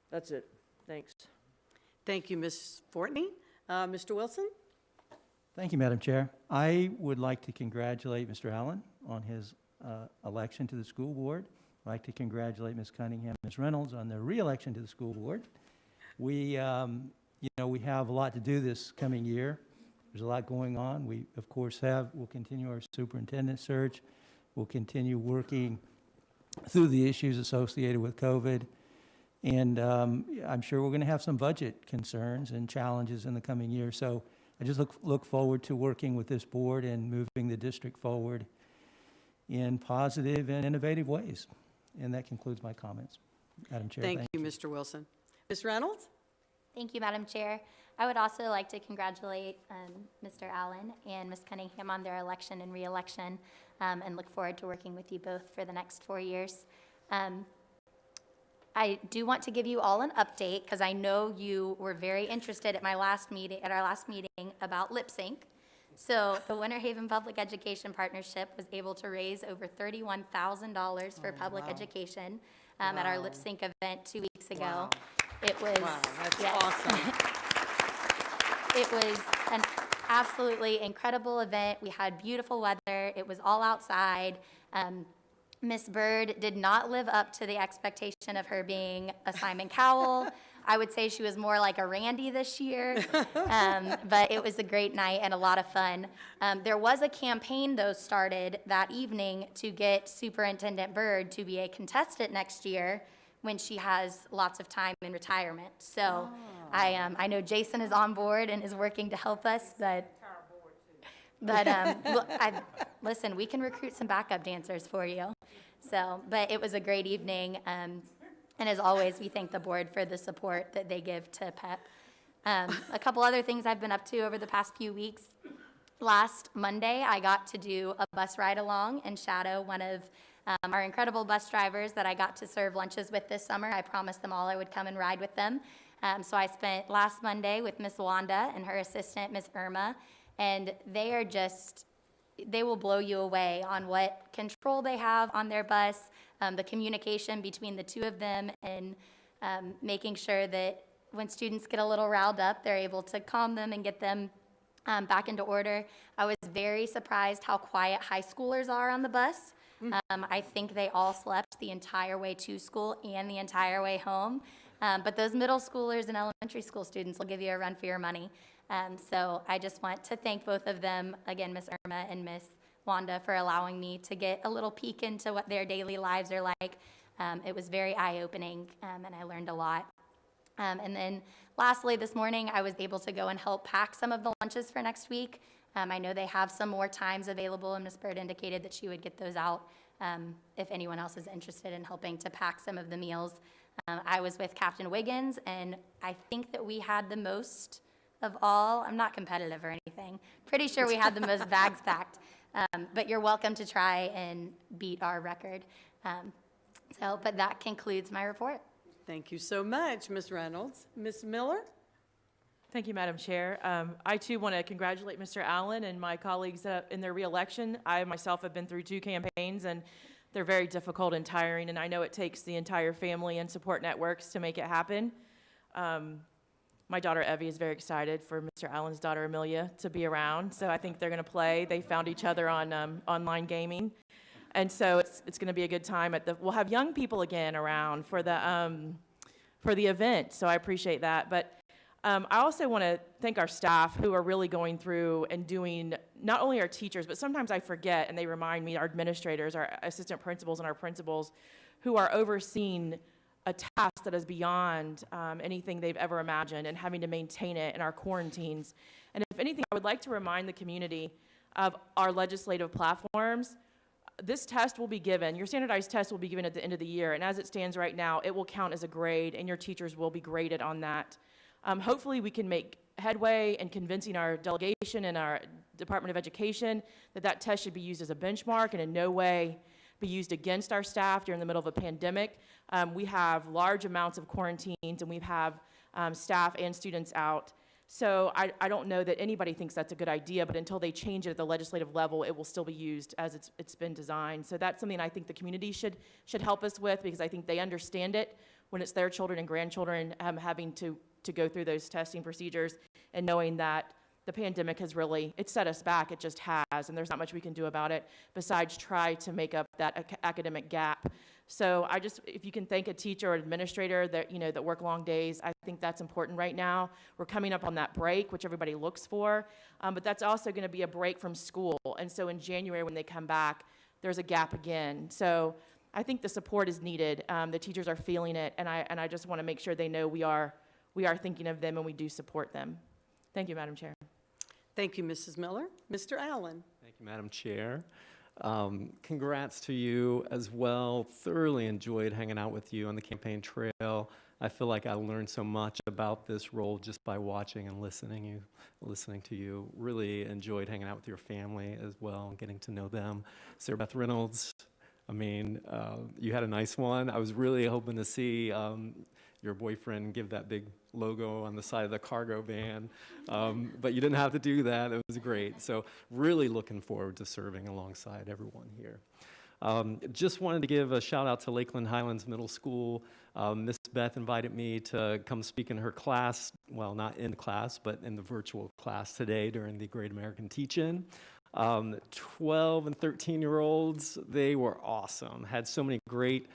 That's it. Thanks. Thank you, Ms. Fortney. Mr. Wilson? Thank you, Madam Chair. I would like to congratulate Mr. Allen on his election to the school board. I'd like to congratulate Ms. Cunningham and Ms. Reynolds on their re-election to the school board. We have a lot to do this coming year. There's a lot going on. We, of course, we'll continue our superintendent search. We'll continue working through the issues associated with COVID. And I'm sure we're going to have some budget concerns and challenges in the coming year. So I just look forward to working with this board and moving the district forward in positive and innovative ways. And that concludes my comments. Madam Chair, Thank you, Mr. Wilson. Ms. Reynolds? Thank you, Madam Chair. I would also like to congratulate Mr. Allen and Ms. Cunningham on their election and re-election, and look forward to working with you both for the next 4 years. I do want to give you all an update because I know you were very interested at our last meeting about lip sync. So the Winter Haven Public Education Partnership was able to raise over $31,000 for public education at our lip sync event 2 weeks ago. Wow. It was Wow, that's yes. awesome. It was absolutely incredible event. We had beautiful weather. It was all outside. Miss Bird did not live up to the expectation of her being a Simon Cowell. I would say she was more like a Randy this year, but it was a great night and a lot of fun. There was a campaign, though, started that evening to get Superintendent Bird to be a contestant next year when she has lots of time in retirement. So I know Jason is on board and is working to help us, listen, we can recruit some backup dancers for you. So, but it was a great evening. And as always, we thank the board for the support that they give to PEP. A couple other things I've been up to over the past few weeks. Last Monday, I got to do a bus ride along and shadow one of our incredible bus drivers that I got to serve lunches with this summer. I promised them all I would come and ride with them. So I spent last Monday with Miss Wanda and her assistant, Miss Irma, and they will blow you away on what control they have on their bus, the communication between the two of them, and making sure that when students get a little riled up, they're able to calm them and get them back into order. I was very surprised how quiet high schoolers are on the bus. I think they all slept the entire way to school and the entire way home. But those middle schoolers and elementary school students will give you a run for your money. So I just want to thank both of them, again, Miss Irma and Miss Wanda, for allowing me to get a little peek into what their daily lives are like. It was very eye-opening, and I learned a lot. And then lastly, this morning, I was able to go and help pack some of the lunches for next week. I know they have some more times available, and Ms. Bird indicated that she would get those out if anyone else is interested in helping to pack some of the meals. I was with Captain Wiggins, and I think that we had the most of all. I'm not competitive or anything. Pretty sure we had the most bags packed, but you're welcome to try and beat our record. But that concludes my report. Thank you so much, Ms. Reynolds. Ms. Miller? Thank you, Madam Chair. I too want to congratulate Mr. Allen and my colleagues in their reelection. I myself have been through 2 campaigns, and they're very difficult and tiring, and I know it takes the entire family and support networks to make it happen. My daughter Evie is very excited for Mr. Allen's daughter Amelia to be around, so I think they're going to play. They found each other on online gaming, and so it's going to be a good time. We'll have young people again around for the event, so I appreciate that. But I also want to thank our staff who are really going through and doing, not only our teachers, but sometimes I forget and they remind me, our administrators, our assistant principals, and our principals who are overseeing a task that is beyond anything they've ever imagined and having to maintain it in our quarantines. And if anything, I would like to remind the community of our legislative platforms. This test will be given, your standardized test will be given at the end of the year, and as it stands right now, it will count as a grade, and your teachers will be graded on that. Hopefully we can make headway in convincing our delegation and our Department of Education that that test should be used as a benchmark and in no way be used against our staff during the middle of a pandemic. We have large amounts of quarantines, and we have staff and students out. So I don't know that anybody thinks that's a good idea, but until they change it at the legislative level, it will still be used as it's been designed. So that's something I think the community should help us with, because I think they understand it when it's their children and grandchildren having to go through those testing procedures, and knowing that the pandemic has really, it set us back, it just has, and there's not much we can do about it besides try to make up that academic gap. So if you can thank a teacher or administrator that work long days, I think that's important right now. We're coming up on that break, which everybody looks for, but that's also gonna be a break from school. And so in January when they come back, there's a gap again. So I think the support is needed. The teachers are feeling it, and I just wanna make sure they know we are thinking of them and we do support them. Thank you, Madam Chair. Thank you, Mrs. Miller. Mr. Allen? Thank you, Madam Chair. Congrats to you as well. Thoroughly enjoyed hanging out with you on the campaign trail. I feel like I learned so much about this role just by watching and listening to you. Really enjoyed hanging out with your family as well and getting to know them. Sarah Beth Reynolds, I mean, you had a nice one. I was really hoping to see your boyfriend give that big logo on the side of the cargo van, but you didn't have to do that. It was great. So really looking forward to serving alongside everyone here. Just wanted to give a shout out to Lakeland Highlands Middle School. Miss Beth invited me to come speak in her class, well, not in class, but in the virtual class today during the Great American Teach-In. 12 and 13-year-olds, they were awesome. Had so many great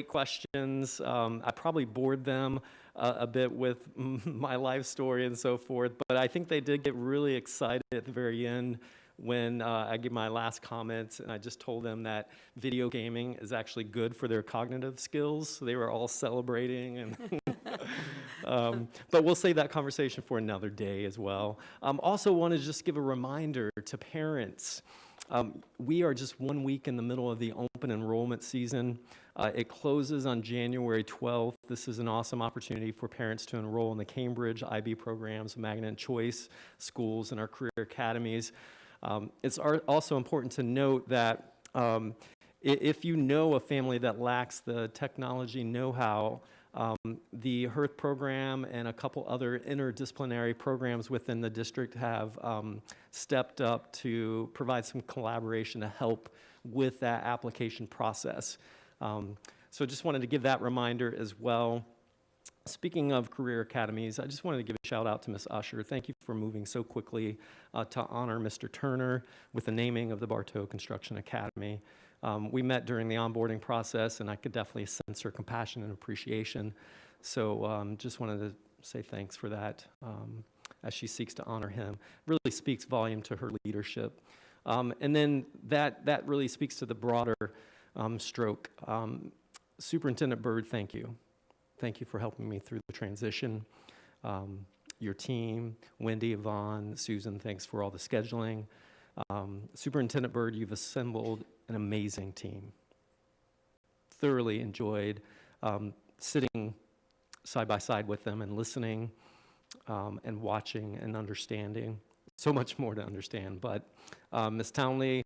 questions. I probably bored them a bit with my life story and so forth, but I think they did get really excited at the very end when I gave my last comments, and I just told them that video gaming is actually good for their cognitive skills. So they were all celebrating, and but we'll save that conversation for another day as well. Also want to just give a reminder to parents. We are just 1 week in the middle of the open enrollment season. It closes on January 12th. This is an awesome opportunity for parents to enroll in the Cambridge IB programs, Magnet and Choice schools, and our career academies. It's also important to note that if you know a family that lacks the technology know-how, the HEARTH program and a couple other interdisciplinary programs within the district have stepped up to provide some collaboration to help with that application process. So just wanted to give that reminder as well. Speaking of career academies, I just wanted to give a shout out to Ms. Usher. Thank you for moving so quickly to honor Mr. Turner with the naming of the Bartow Construction Academy. We met during the onboarding process, and I could definitely sense her compassion and appreciation. So just wanted to say thanks for that as she seeks to honor him. Really speaks volume to her leadership. And then that really speaks to the broader stroke. Superintendent Byrd, thank you. Thank you for helping me through the transition. Your team, Wendy, Yvonne, Susan, thanks for all the scheduling. Superintendent Byrd, you've assembled an amazing team. Thoroughly enjoyed sitting side by side with them and listening and watching and understanding. So much more to understand, but Ms. Townley,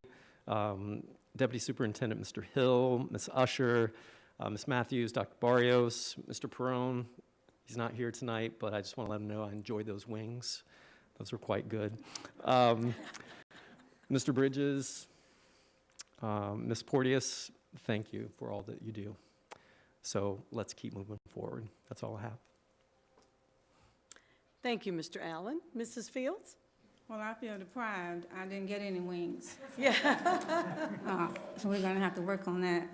Deputy Superintendent Mr. Hill, Ms. Usher, Ms. Matthews, Dr. Barrios, Mr. Perrone, he's not here tonight, but I just want to let him know I enjoyed those wings. Those were quite good. Mr. Bridges, Ms. Porteous, thank you for all that you do. So let's keep moving forward. That's all I have. Thank you, Mr. Allen. Mrs. Fields? Well, I feel deprived. I didn't get any wings. Yeah. So we're going to have to work on that.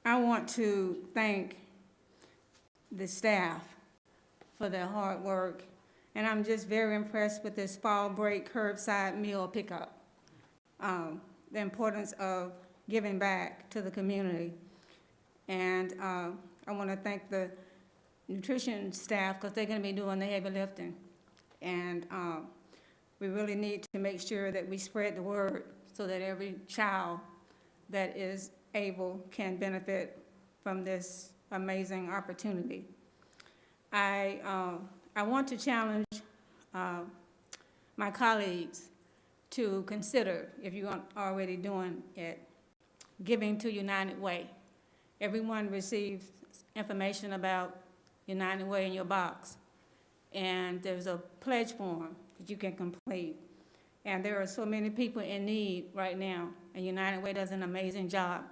I want to thank the staff for their hard work, and I'm just very impressed with this fall break curbside meal pickup. The importance of giving back to the community. And I want to thank the nutrition staff because they're going to be doing the heavy lifting. And we really need to make sure that we spread the word so that every child that is able can benefit from this amazing opportunity. I want to challenge my colleagues to consider, if you aren't already doing it, giving to United Way. Everyone receives information about United Way in your box, and there's a pledge form that you can complete. And there are so many people in need right now, and United Way does an amazing job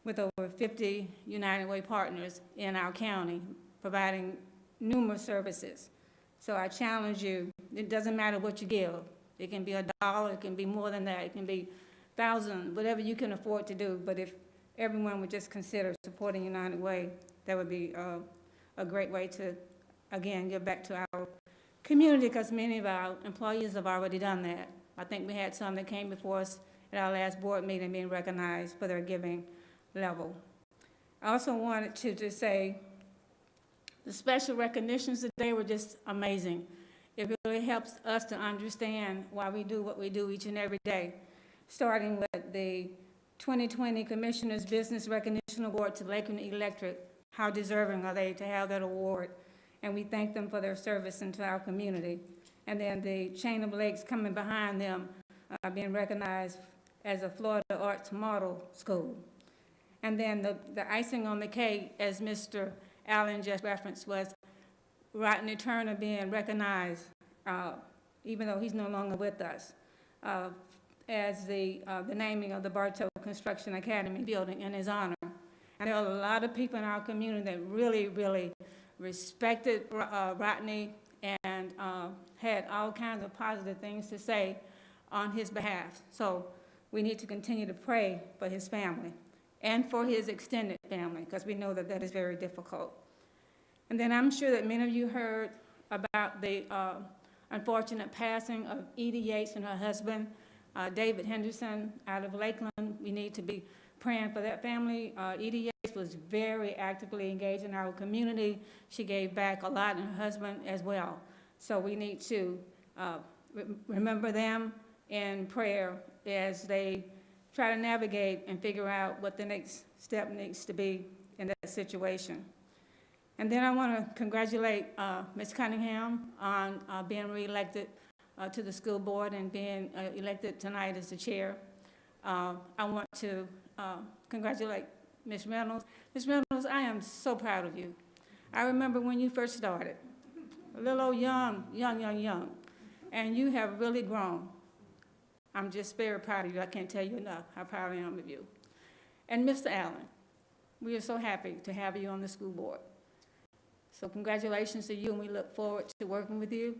with over 50 United Way partners in our county, providing numerous services. So I challenge you, it doesn't matter what you give. It can be $1, it can be more than that, it can be thousands, whatever you can afford to do. But if everyone would just consider supporting United Way, that would be a great way to, again, give back to our community, because many of our employees have already done that. I think we had some that came before us at our last board meeting being recognized for their giving level. I also wanted to just say the special recognitions today were just amazing. It really helps us to understand why we do what we do each and every day, starting with the 2020 Commissioner's Business Recognition Award to Lakeland Electric. How deserving are they to have that award? And we thank them for their service into our community. And then the Chain of Lakes coming behind them, being recognized as a Florida Arts Model School. And then the icing on the cake, as Mr. Allen just referenced, was Rodney Turner being recognized, even though he's no longer with us, as the naming of the Bartow Construction Academy building in his honor. And there are a lot of people in our community that really, really respected Rodney and had all kinds of positive things to say on his behalf. So we need to continue to pray for his family and for his extended family, because we know that that is very difficult. And then I'm sure that many of you heard about the unfortunate passing of Edie Yates and her husband, David Henderson, out of Lakeland. We need to be praying for that family. Edie Yates was very actively engaged in our community. She gave back a lot, and her husband as well. So we need to remember them in prayer as they try to navigate and figure out what the next step needs to be in that situation. And then I want to congratulate Ms. Cunningham on being reelected to the school board and being elected tonight as the chair. I want to congratulate Ms. Reynolds. Ms. Reynolds, I am so proud of you. I remember when you first started, a little old young, and you have really grown. I'm just very proud of you. I can't tell you enough how proud I am of you. And Mr. Allen, we are so happy to have you on the school board. So congratulations to you, and we look forward to working with you.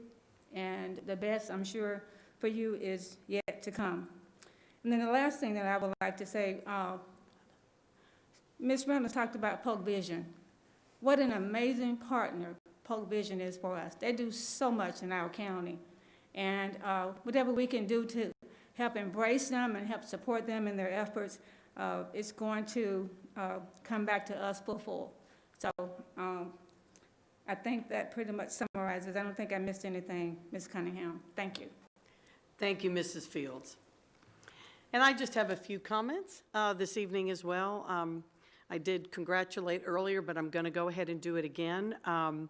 And the best, I'm sure, for you is yet to come. And then the last thing that I would like to say, Ms. Reynolds talked about Polk Vision. What an amazing partner Polk Vision is for us. They do so much in our county. And whatever we can do to help embrace them and help support them in their efforts, it's going to come back to us full. So I think that pretty much summarizes. I don't think I missed anything, Ms. Cunningham. Thank you. Thank you, Mrs. Fields. And I just have a few comments this evening as well. I did congratulate earlier, but I'm going to go ahead and do it again. I'd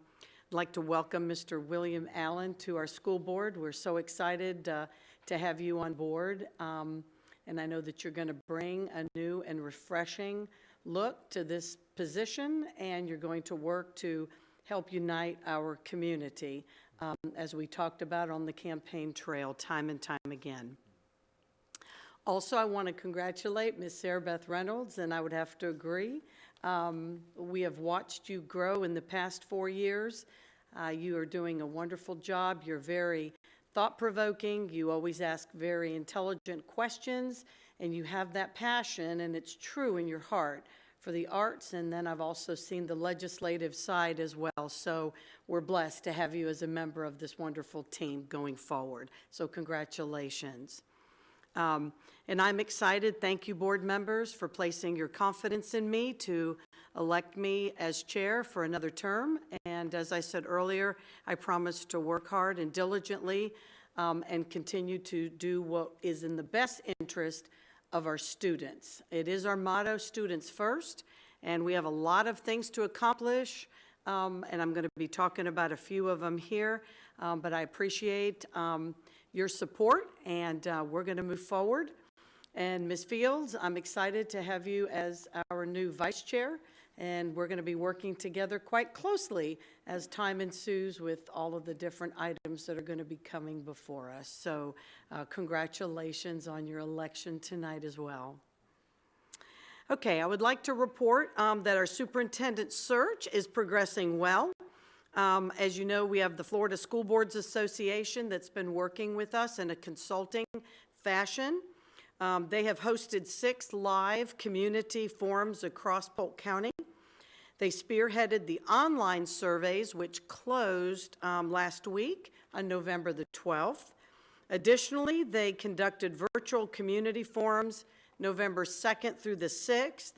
like to welcome Mr. William Allen to our school board. We're so excited to have you on board. And I know that you're going to bring a new and refreshing look to this position, and you're going to work to help unite our community, as we talked about on the campaign trail time and time again. Also, I want to congratulate Ms. Sarah Beth Reynolds, and I would have to agree. We have watched you grow in the past 4 years. You are doing a wonderful job. You're very thought-provoking. You always ask very intelligent questions, and you have that passion, and it's true in your heart for the arts, and then I've also seen the legislative side as well. So we're blessed to have you as a member of this wonderful team going forward. So congratulations. And I'm excited. Thank you, board members, for placing your confidence in me to elect me as chair for another term. And as I said earlier, I promise to work hard and diligently and continue to do what is in the best interest of our students. It is our motto, students first, and we have a lot of things to accomplish, and I'm going to be talking about a few of them here, but I appreciate your support, and we're going to move forward. And Ms. Fields, I'm excited to have you as our new vice chair, and we're going to be working together quite closely as time ensues with all of the different items that are going to be coming before us. So congratulations on your election tonight as well. Okay, I would like to report that our superintendent search is progressing well. As you know, we have the Florida School Boards Association that's been working with us in a consulting fashion. They have hosted 6 live community forums across Polk County. They spearheaded the online surveys, which closed last week on November the 12th. Additionally, they conducted virtual community forums November 2nd through the 6th,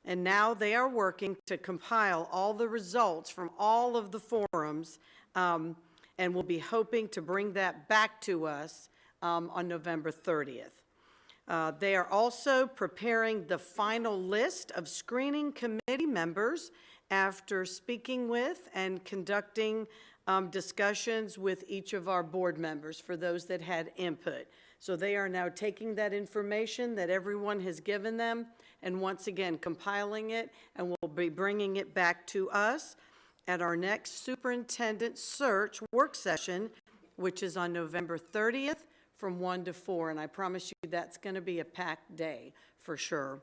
and now they are working to compile all the results from all of the forums, and we'll be hoping to bring that back to us on November 30th. They are also preparing the final list of screening committee members after speaking with and conducting discussions with each of our board members for those that had input. So they are now taking that information that everyone has given them and once again compiling it, and we'll be bringing it back to us at our next superintendent search work session, which is on November 30th from 1 to 4, and I promise you that's going to be a packed day for sure.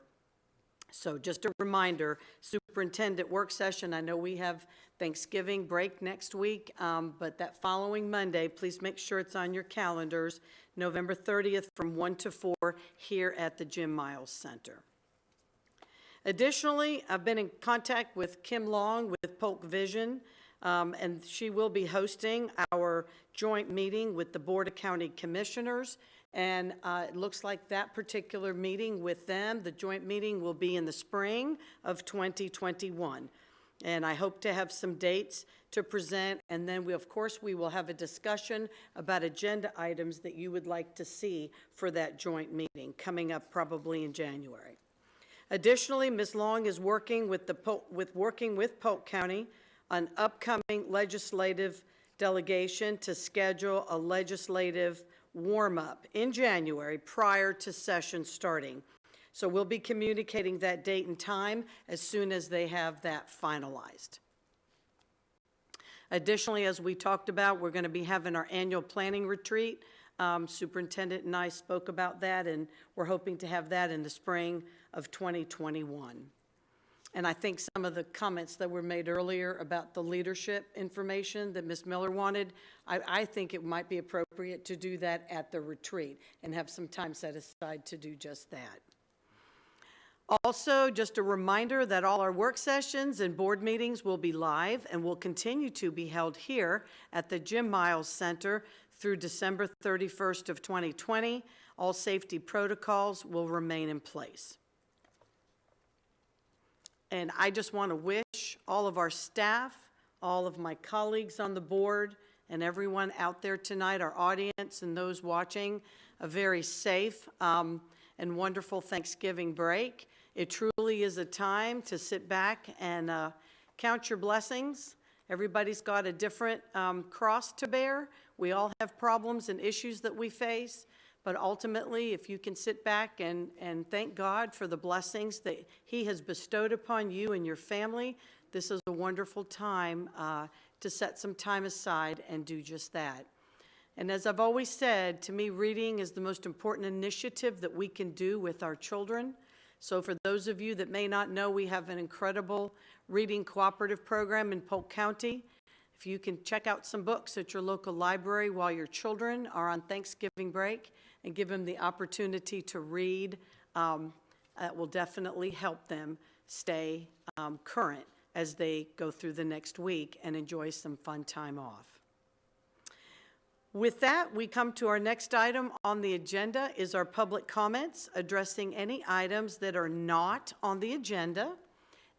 So just a reminder, superintendent work session, I know we have Thanksgiving break next week, but that following Monday, please make sure it's on your calendars, November 30th from 1 to 4 here at the Jim Miles Center. Additionally, I've been in contact with Kim Long with Polk Vision, and she will be hosting our joint meeting with the Board of County Commissioners. And it looks like that particular meeting with them, the joint meeting, will be in the spring of 2021. And I hope to have some dates to present. And then, of course, we will have a discussion about agenda items that you would like to see for that joint meeting coming up probably in January. Additionally, Ms. Long is working with Polk County on upcoming legislative delegation to schedule a legislative warm-up in January prior to session starting. So we'll be communicating that date and time as soon as they have that finalized. Additionally, as we talked about, we're going to be having our annual planning retreat. Superintendent and I spoke about that, and we're hoping to have that in the spring of 2021. And I think some of the comments that were made earlier about the leadership information that Ms. Miller wanted, I think it might be appropriate to do that at the retreat and have some time set aside to do just that. Also, just a reminder that all our work sessions and board meetings will be live and will continue to be held here at the Jim Miles Center through December 31st of 2020. All safety protocols will remain in place. And I just want to wish all of our staff, all of my colleagues on the board, and everyone out there tonight, our audience and those watching, a very safe and wonderful Thanksgiving break. It truly is a time to sit back and count your blessings. Everybody's got a different cross to bear. We all have problems and issues that we face. But ultimately, if you can sit back and thank God for the blessings that He has bestowed upon you and your family, this is a wonderful time to set some time aside and do just that. And as I've always said, to me, reading is the most important initiative that we can do with our children. So for those of you that may not know, we have an incredible reading cooperative program in Polk County. If you can check out some books at your local library while your children are on Thanksgiving break and give them the opportunity to read, that will definitely help them stay current as they go through the next week and enjoy some fun time off. With that, we come to our next item on the agenda is our public comments addressing any items that are not on the agenda.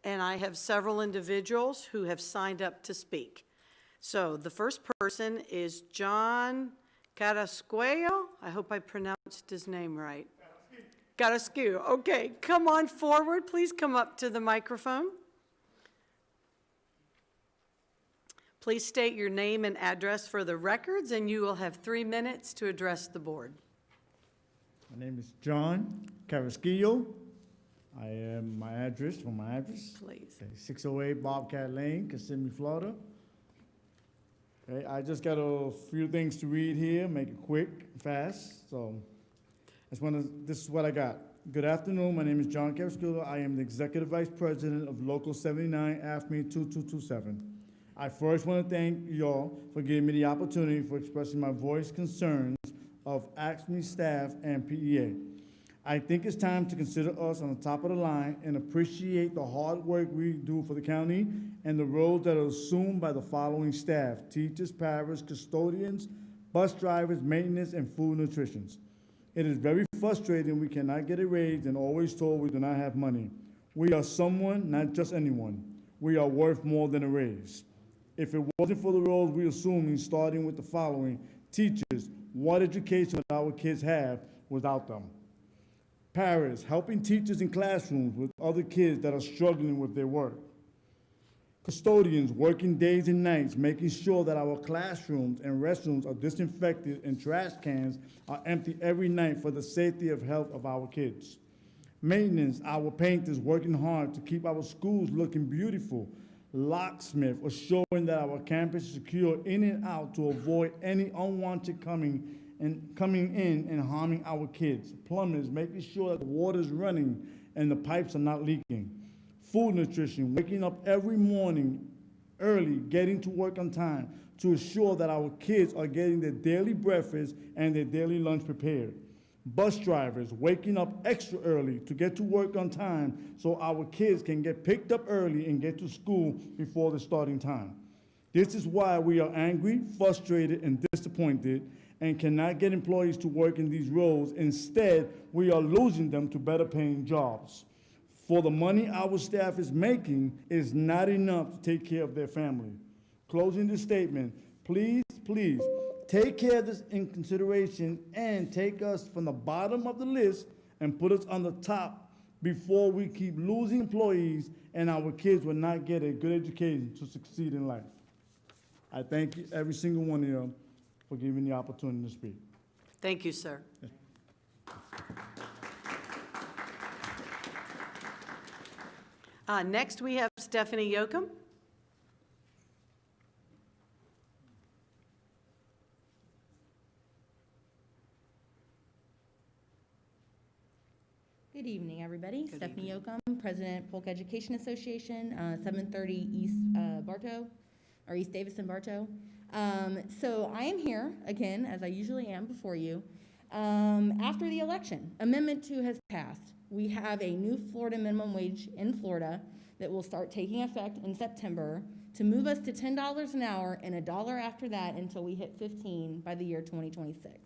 And I have several individuals who have signed up to speak. So the first person is John Carrasquillo. I hope I pronounced his name right. Carrasquillo. Okay, come on forward. Please come up to the microphone. Please state your name and address for the records, and you will have 3 minutes to address the board. My name is John Carrasquillo. I am my address. Please. Okay, 608 Bobcat Lane, Kissimmee, Florida. Okay, I just got a few things to read here, make it quick, fast. So this is what I got. Good afternoon. My name is John Carrasquillo. I am the Executive Vice President of Local 79, AFME 2227. I first want to thank y'all for giving me the opportunity for expressing my voice concerns of AFME staff and PEA. I think it's time to consider us on the top of the line and appreciate the hard work we do for the county and the roles that are assumed by the following staff: teachers, paras, custodians, bus drivers, maintenance, and food nutrition. It is very frustrating we cannot get a raise and always told we do not have money. We are someone, not just anyone. We are worth more than a raise. If it wasn't for the roles we assuming, starting with the following: teachers, what education would our kids have without them? Paras, helping teachers in classrooms with other kids that are struggling with their work. Custodians, working days and nights, making sure that our classrooms and restrooms are disinfected and trash cans are empty every night for the safety and health of our kids. Maintenance, our painters working hard to keep our schools looking beautiful. Locksmith, assuring that our campus is secure in and out to avoid any unwanted coming and coming in and harming our kids. Plumbers, making sure that the water's running and the pipes are not leaking. Food nutrition, waking up every morning early, getting to work on time to ensure that our kids are getting their daily breakfast and their daily lunch prepared. Bus drivers, waking up extra early to get to work on time so our kids can get picked up early and get to school before the starting time. This is why we are angry, frustrated, and disappointed and cannot get employees to work in these roles. Instead, we are losing them to better paying jobs. For the money our staff is making is not enough to take care of their family. Closing this statement, please, please, take care of this in consideration and take us from the bottom of the list and put us on the top before we keep losing employees and our kids will not get a good education to succeed in life. I thank you, every single one of you for giving me the opportunity to speak. Thank you, sir. Next, we have Stephanie Yoakum. Good evening, everybody. Stephanie Yoakum, President, Polk Education Association, 730 East Bartow, or East Davis and Bartow. So I am here, again, as I usually am before you, after the election. Amendment 2 has passed. We have a new Florida minimum wage in Florida that will start taking effect in September to move us to $10 an hour and $1 after that until we hit 15 by the year 2026.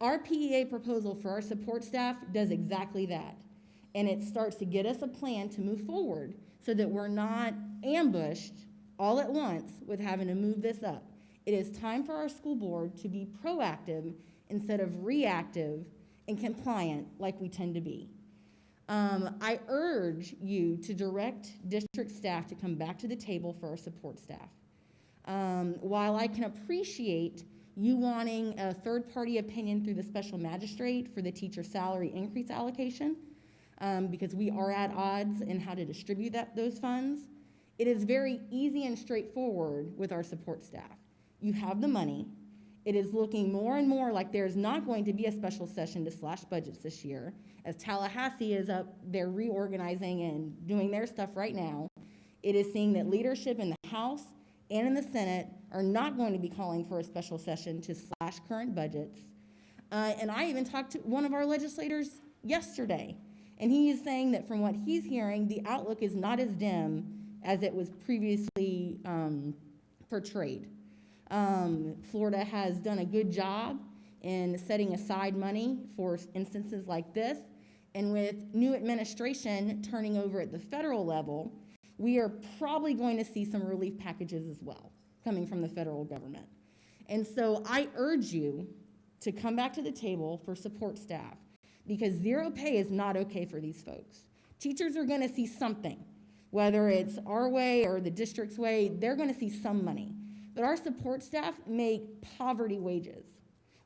Our PEA proposal for our support staff does exactly that. And it starts to get us a plan to move forward so that we're not ambushed all at once with having to move this up. It is time for our school board to be proactive instead of reactive and compliant like we tend to be. I urge you to direct district staff to come back to the table for our support staff. While I can appreciate you wanting a third-party opinion through the special magistrate for the teacher salary increase allocation, because we are at odds in how to distribute those funds, it is very easy and straightforward with our support staff. You have the money. It is looking more and more like there's not going to be a special session to slash budgets this year. As Tallahassee is up, they're reorganizing and doing their stuff right now. It is seeing that leadership in the House and in the Senate are not going to be calling for a special session to slash current budgets. And I even talked to one of our legislators yesterday, and he is saying that from what he's hearing, the outlook is not as dim as it was previously portrayed. Florida has done a good job in setting aside money for instances like this, and with new administration turning over at the federal level, we are probably going to see some relief packages as well coming from the federal government. And so I urge you to come back to the table for support staff, because zero pay is not okay for these folks. Teachers are going to see something, whether it's our way or the district's way, they're going to see some money. But our support staff make poverty wages.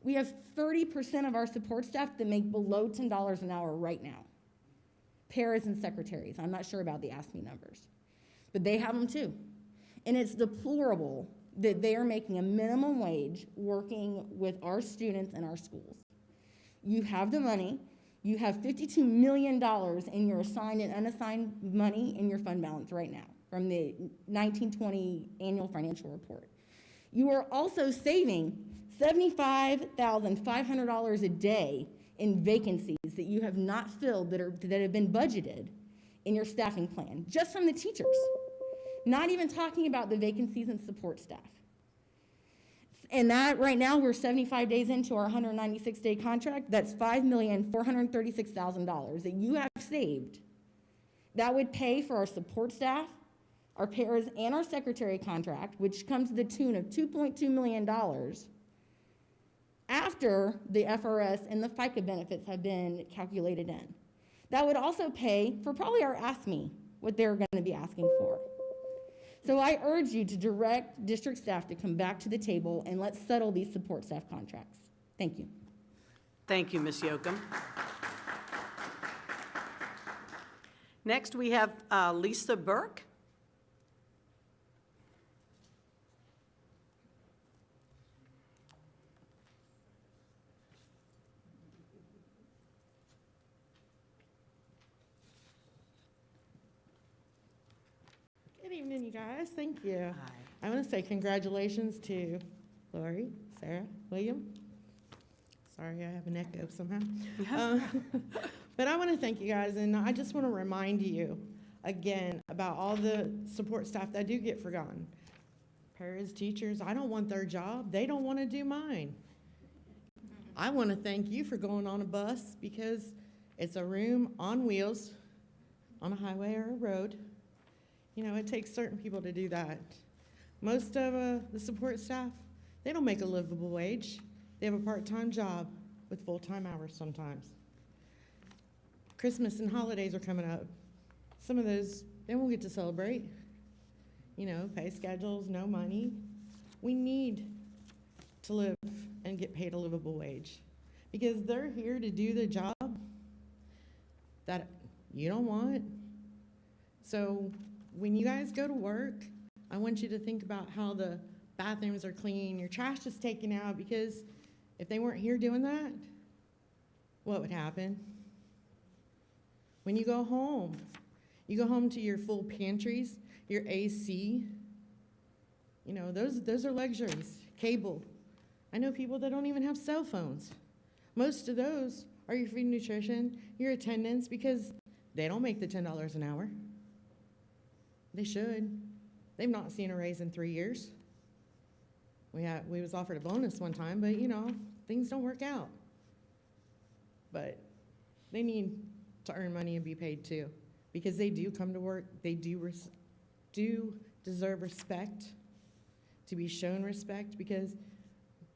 We have 30% of our support staff that make below $10 an hour right now. Paras and secretaries. I'm not sure about the AFSCME numbers, but they have them too. And it's deplorable that they are making a minimum wage working with our students in our schools. You have the money. You have $52 million in your assigned and unassigned money in your fund balance right now from the 1920 annual financial report. You are also saving $75,500 a day in vacancies that you have not filled that have been budgeted in your staffing plan, just from the teachers. Not even talking about the vacancies in support staff. And that right now, we're 75 days into our 196-day contract. That's $5,436,000 that you have saved. That would pay for our support staff, our paras, and our secretary contract, which comes to the tune of $2.2 million after the FRS and the FICA benefits have been calculated in. That would also pay for probably our AFSCME, what they're going to be asking for. So I urge you to direct district staff to come back to the table and let's settle these support staff contracts. Thank you. Thank you, Ms. Yoakum. Next, we have Lisa Burke. afternoon, you guys. Thank you. I want to say congratulations to Lori, Sarah, William. Sorry, I have an echo somehow. But I want to thank you guys, and I just want to remind you again about all the support staff that do get forgotten. Paras, teachers, I don't want their job. They don't want to do mine. I want to thank you for going on a bus because it's a room on wheels on a highway or a road. You know, it takes certain people to do that. Most of the support staff, they don't make a livable wage. They have a part-time job with full-time hours sometimes. Christmas and holidays are coming up. Some of those, they won't get to celebrate. You know, pay schedules, no money. We need to live and get paid a livable wage because they're here to do the job that you don't want. So when you guys go to work, I want you to think about how the bathrooms are clean, your trash is taken out, because if they weren't here doing that, what would happen? When you go home to your full pantries, your AC, you know, those are luxuries. Cable. I know people that don't even have cell phones. Most of those are your food and nutrition, your attendance, because they don't make the $10 an hour. They should. They've not seen a raise in 3 years. We was offered a bonus one time, but you know, things don't work out. But they need to earn money and be paid too, because they do come to work. They do deserve respect, to be shown respect, because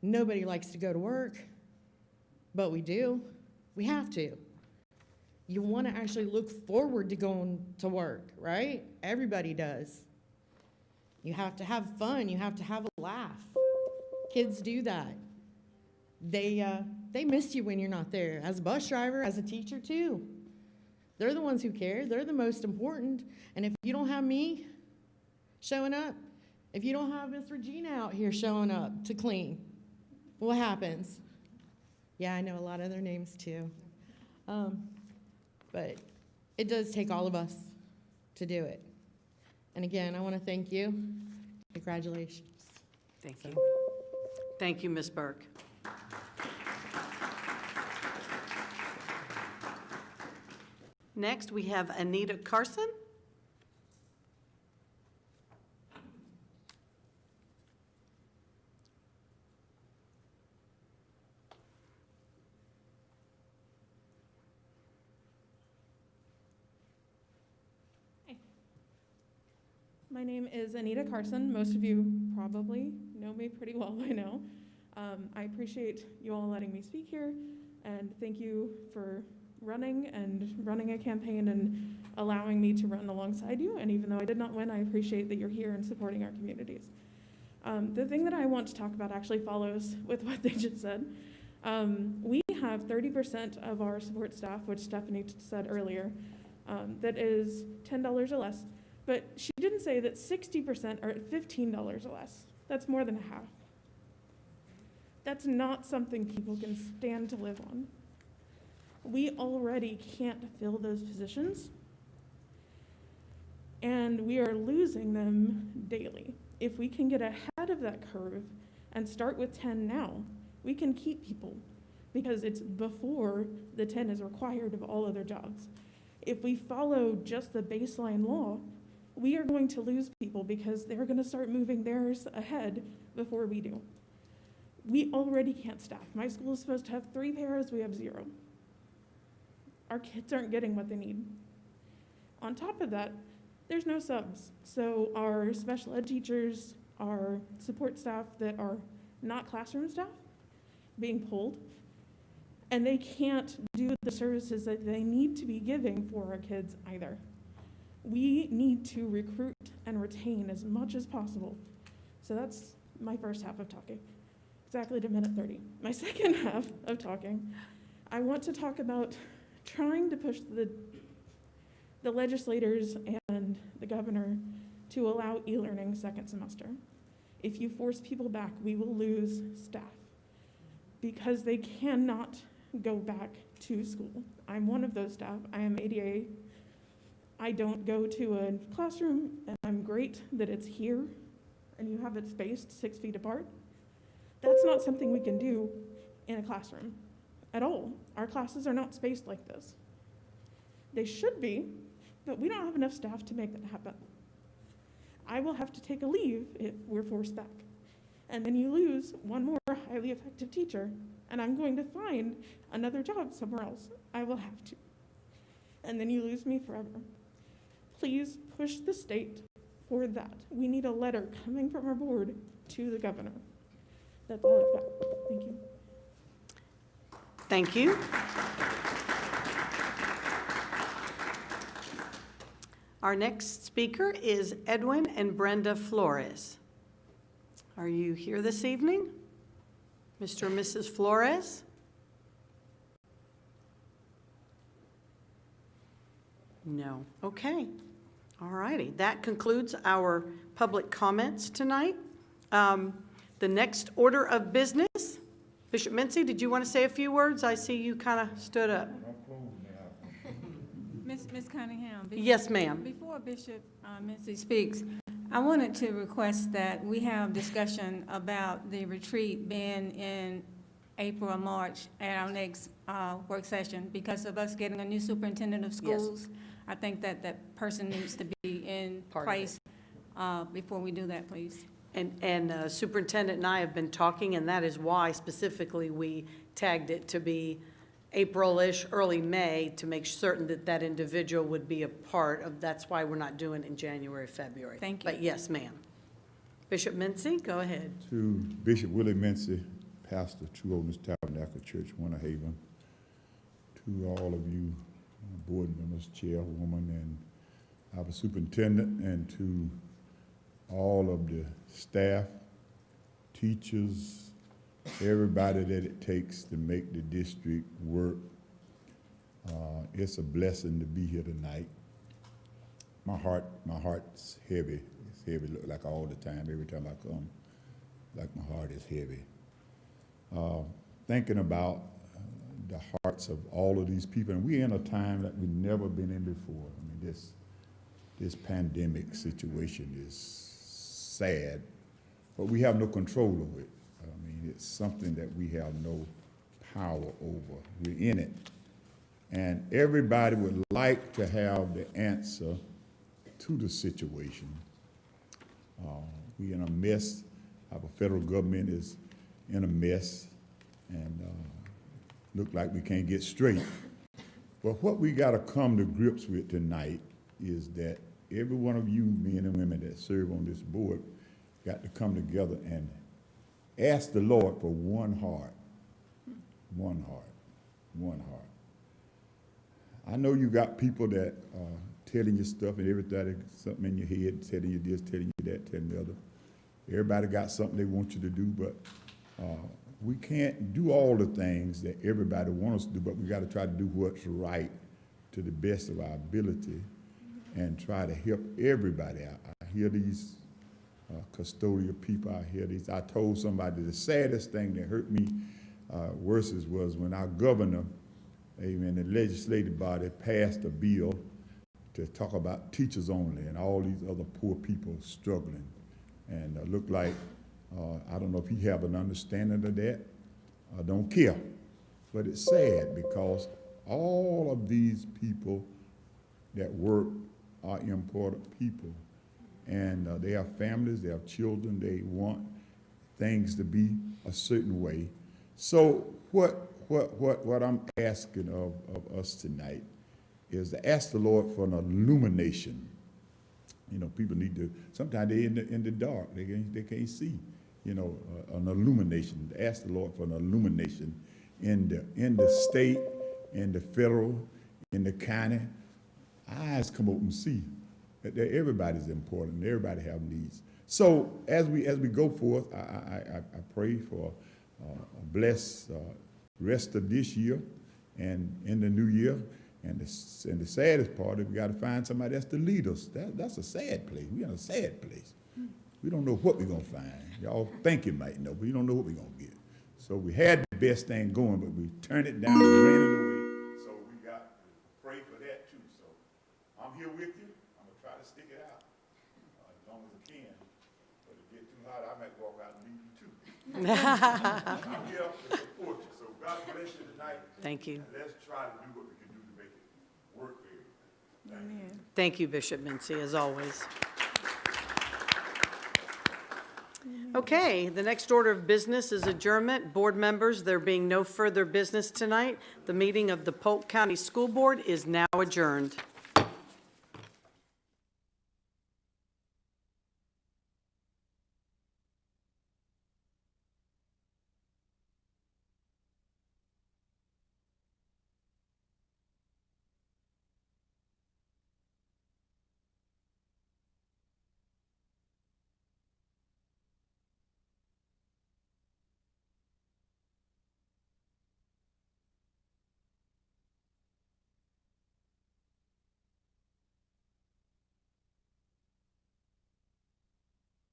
nobody likes to go to work, but we do. We have to. You want to actually look forward to going to work, right? Everybody does. You have to have fun. You have to have a laugh. Kids do that. They miss you when you're not there. As a bus driver, as a teacher too. They're the ones who care. They're the most important. And if you don't have me showing up, if you don't have Miss Regina out here showing up to clean, what happens? Yeah, I know a lot of their names too. But it does take all of us to do it. And again, I want to thank you. Congratulations. Thank you. Thank you, Ms. Burke. Next, we have Anita Carson. My name is Anita Carson. Most of you probably know me pretty well by now. I appreciate you all letting me speak here, and thank you for running a campaign and allowing me to run alongside you. And even though I did not win, I appreciate that you're here and supporting our communities. The thing that I want to talk about actually follows with what they just said. We have 30% of our support staff, which Stephanie said earlier, that is $10 or less. But she didn't say that 60% are at $15 or less. That's more than half. That's not something people can stand to live on. We already can't fill those positions, and we are losing them daily. If we can get ahead of that curve and start with 10 now, we can keep people, because it's before the 10 is required of all other jobs. If we follow just the baseline law, we are going to lose people because they're going to start moving theirs ahead before we do. We already can't staff. My school is supposed to have 3 paras, we have 0. Our kids aren't getting what they need. On top of that, there's no subs. So our special ed teachers, our support staff that are not classroom staff, being pulled, and they can't do the services that they need to be giving for our kids either. We need to recruit and retain as much as possible. So that's my first half of talking. Exactly to minute 30. My second half of talking, I want to talk about trying to push the legislators and the governor to allow e-learning second semester. If you force people back, we will lose staff because they cannot go back to school. I'm one of those staff. I am ADA. I don't go to a classroom, and I'm great that it's here, and you have it spaced 6 feet apart. That's not something we can do in a classroom at all. Our classes are not spaced like this. They should be, but we don't have enough staff to make that happen. I will have to take a leave if we're forced back. And then you lose one more highly effective teacher, and I'm going to find another job somewhere else. I will have to. And then you lose me forever. Please push the state for that. We need a letter coming from our board to the governor. That's all I've got. Thank you. Thank you. Our next speaker is Edwin and Brenda Flores. Are you here this evening? Mr. and Mrs. Flores? No. Okay. All righty. That concludes our public comments tonight. The next order of business, Bishop Mincy, did you want to say a few words? I see you kind of stood up. Ms. Cunningham. Yes, ma'am. Before Bishop Mincy speaks, I wanted to request that we have discussion about the retreat being in April or March at our next work session. Because of us getting a new superintendent of schools, I think that that person needs to be in place before we do that, please. And Superintendent and I have been talking, and that is why specifically we tagged it to be April-ish, early May, to make certain that that individual would be a part of, that's why we're not doing it in January, February. Thank you. But yes, ma'am. Bishop Mincy, go ahead. To Bishop Willie Mincy, pastor, True Holiness Tabernacle Church, Winter Haven, to all of you board members, chairwoman, and our superintendent, and to all of the staff, teachers, everybody that it takes to make the district work. It's a blessing to be here tonight. My heart's heavy. It's heavy, look like all the time. Every time I come, like my heart is heavy. Thinking about the hearts of all of these people, and we're in a time that we've never been in before. I mean, this pandemic situation is sad, but we have no control over it. I mean, it's something that we have no power over. We're in it. And everybody would like to have the answer to the situation. We're in a mess. Our federal government is in a mess, and look like we can't get straight. But what we got to come to grips with tonight is that every one of you men and women that serve on this board got to come together and ask the Lord for one heart, one heart, one heart. I know you got people that are telling you stuff and everything, something in your head, telling you this, telling you that, telling the other. Everybody got something they want you to do, but we can't do all the things that everybody wants us to do, but we got to try to do what's right to the best of our ability and try to help everybody out. I hear these custodial people, I hear these. I told somebody the saddest thing that hurt me worse was when our governor, amen, the legislative body passed a bill to talk about teachers only and all these other poor people struggling. And look like, I don't know if he have an understanding of that. I don't care. But it's sad because all of these people that work are important people. And they have families, they have children, they want things to be a certain way. So what I'm asking of us tonight is to ask the Lord for an illumination. You know, people need to, sometimes they're in the dark, they can't see, you know, an illumination. To ask the Lord for an illumination in the state, in the federal, in the county. Eyes come open and see that everybody's important, everybody have needs. So as we go forth, I pray for a blessed rest of this year and in the new year. And the saddest part is we got to find somebody that's to lead us. That's a sad place. We're in a sad place. We don't know what we're going to find. Y'all think you might know, but you don't know what we're going to get. So we had the best thing going, but we turned it down and ran it away. So we got to pray for that too. So I'm here here with you. I'm gonna try to stick it out, as long as I can. But if it get too hot, I might walk out and leave you too. I'm here to support you, so God bless you tonight. Thank you. And let's try to do what we can do to make it work for you. Amen. Thank you, Bishop Mincy, as always. Okay, the next order of business is adjournment. Board members, there being no further business tonight, the meeting of the Polk County School Board is now adjourned.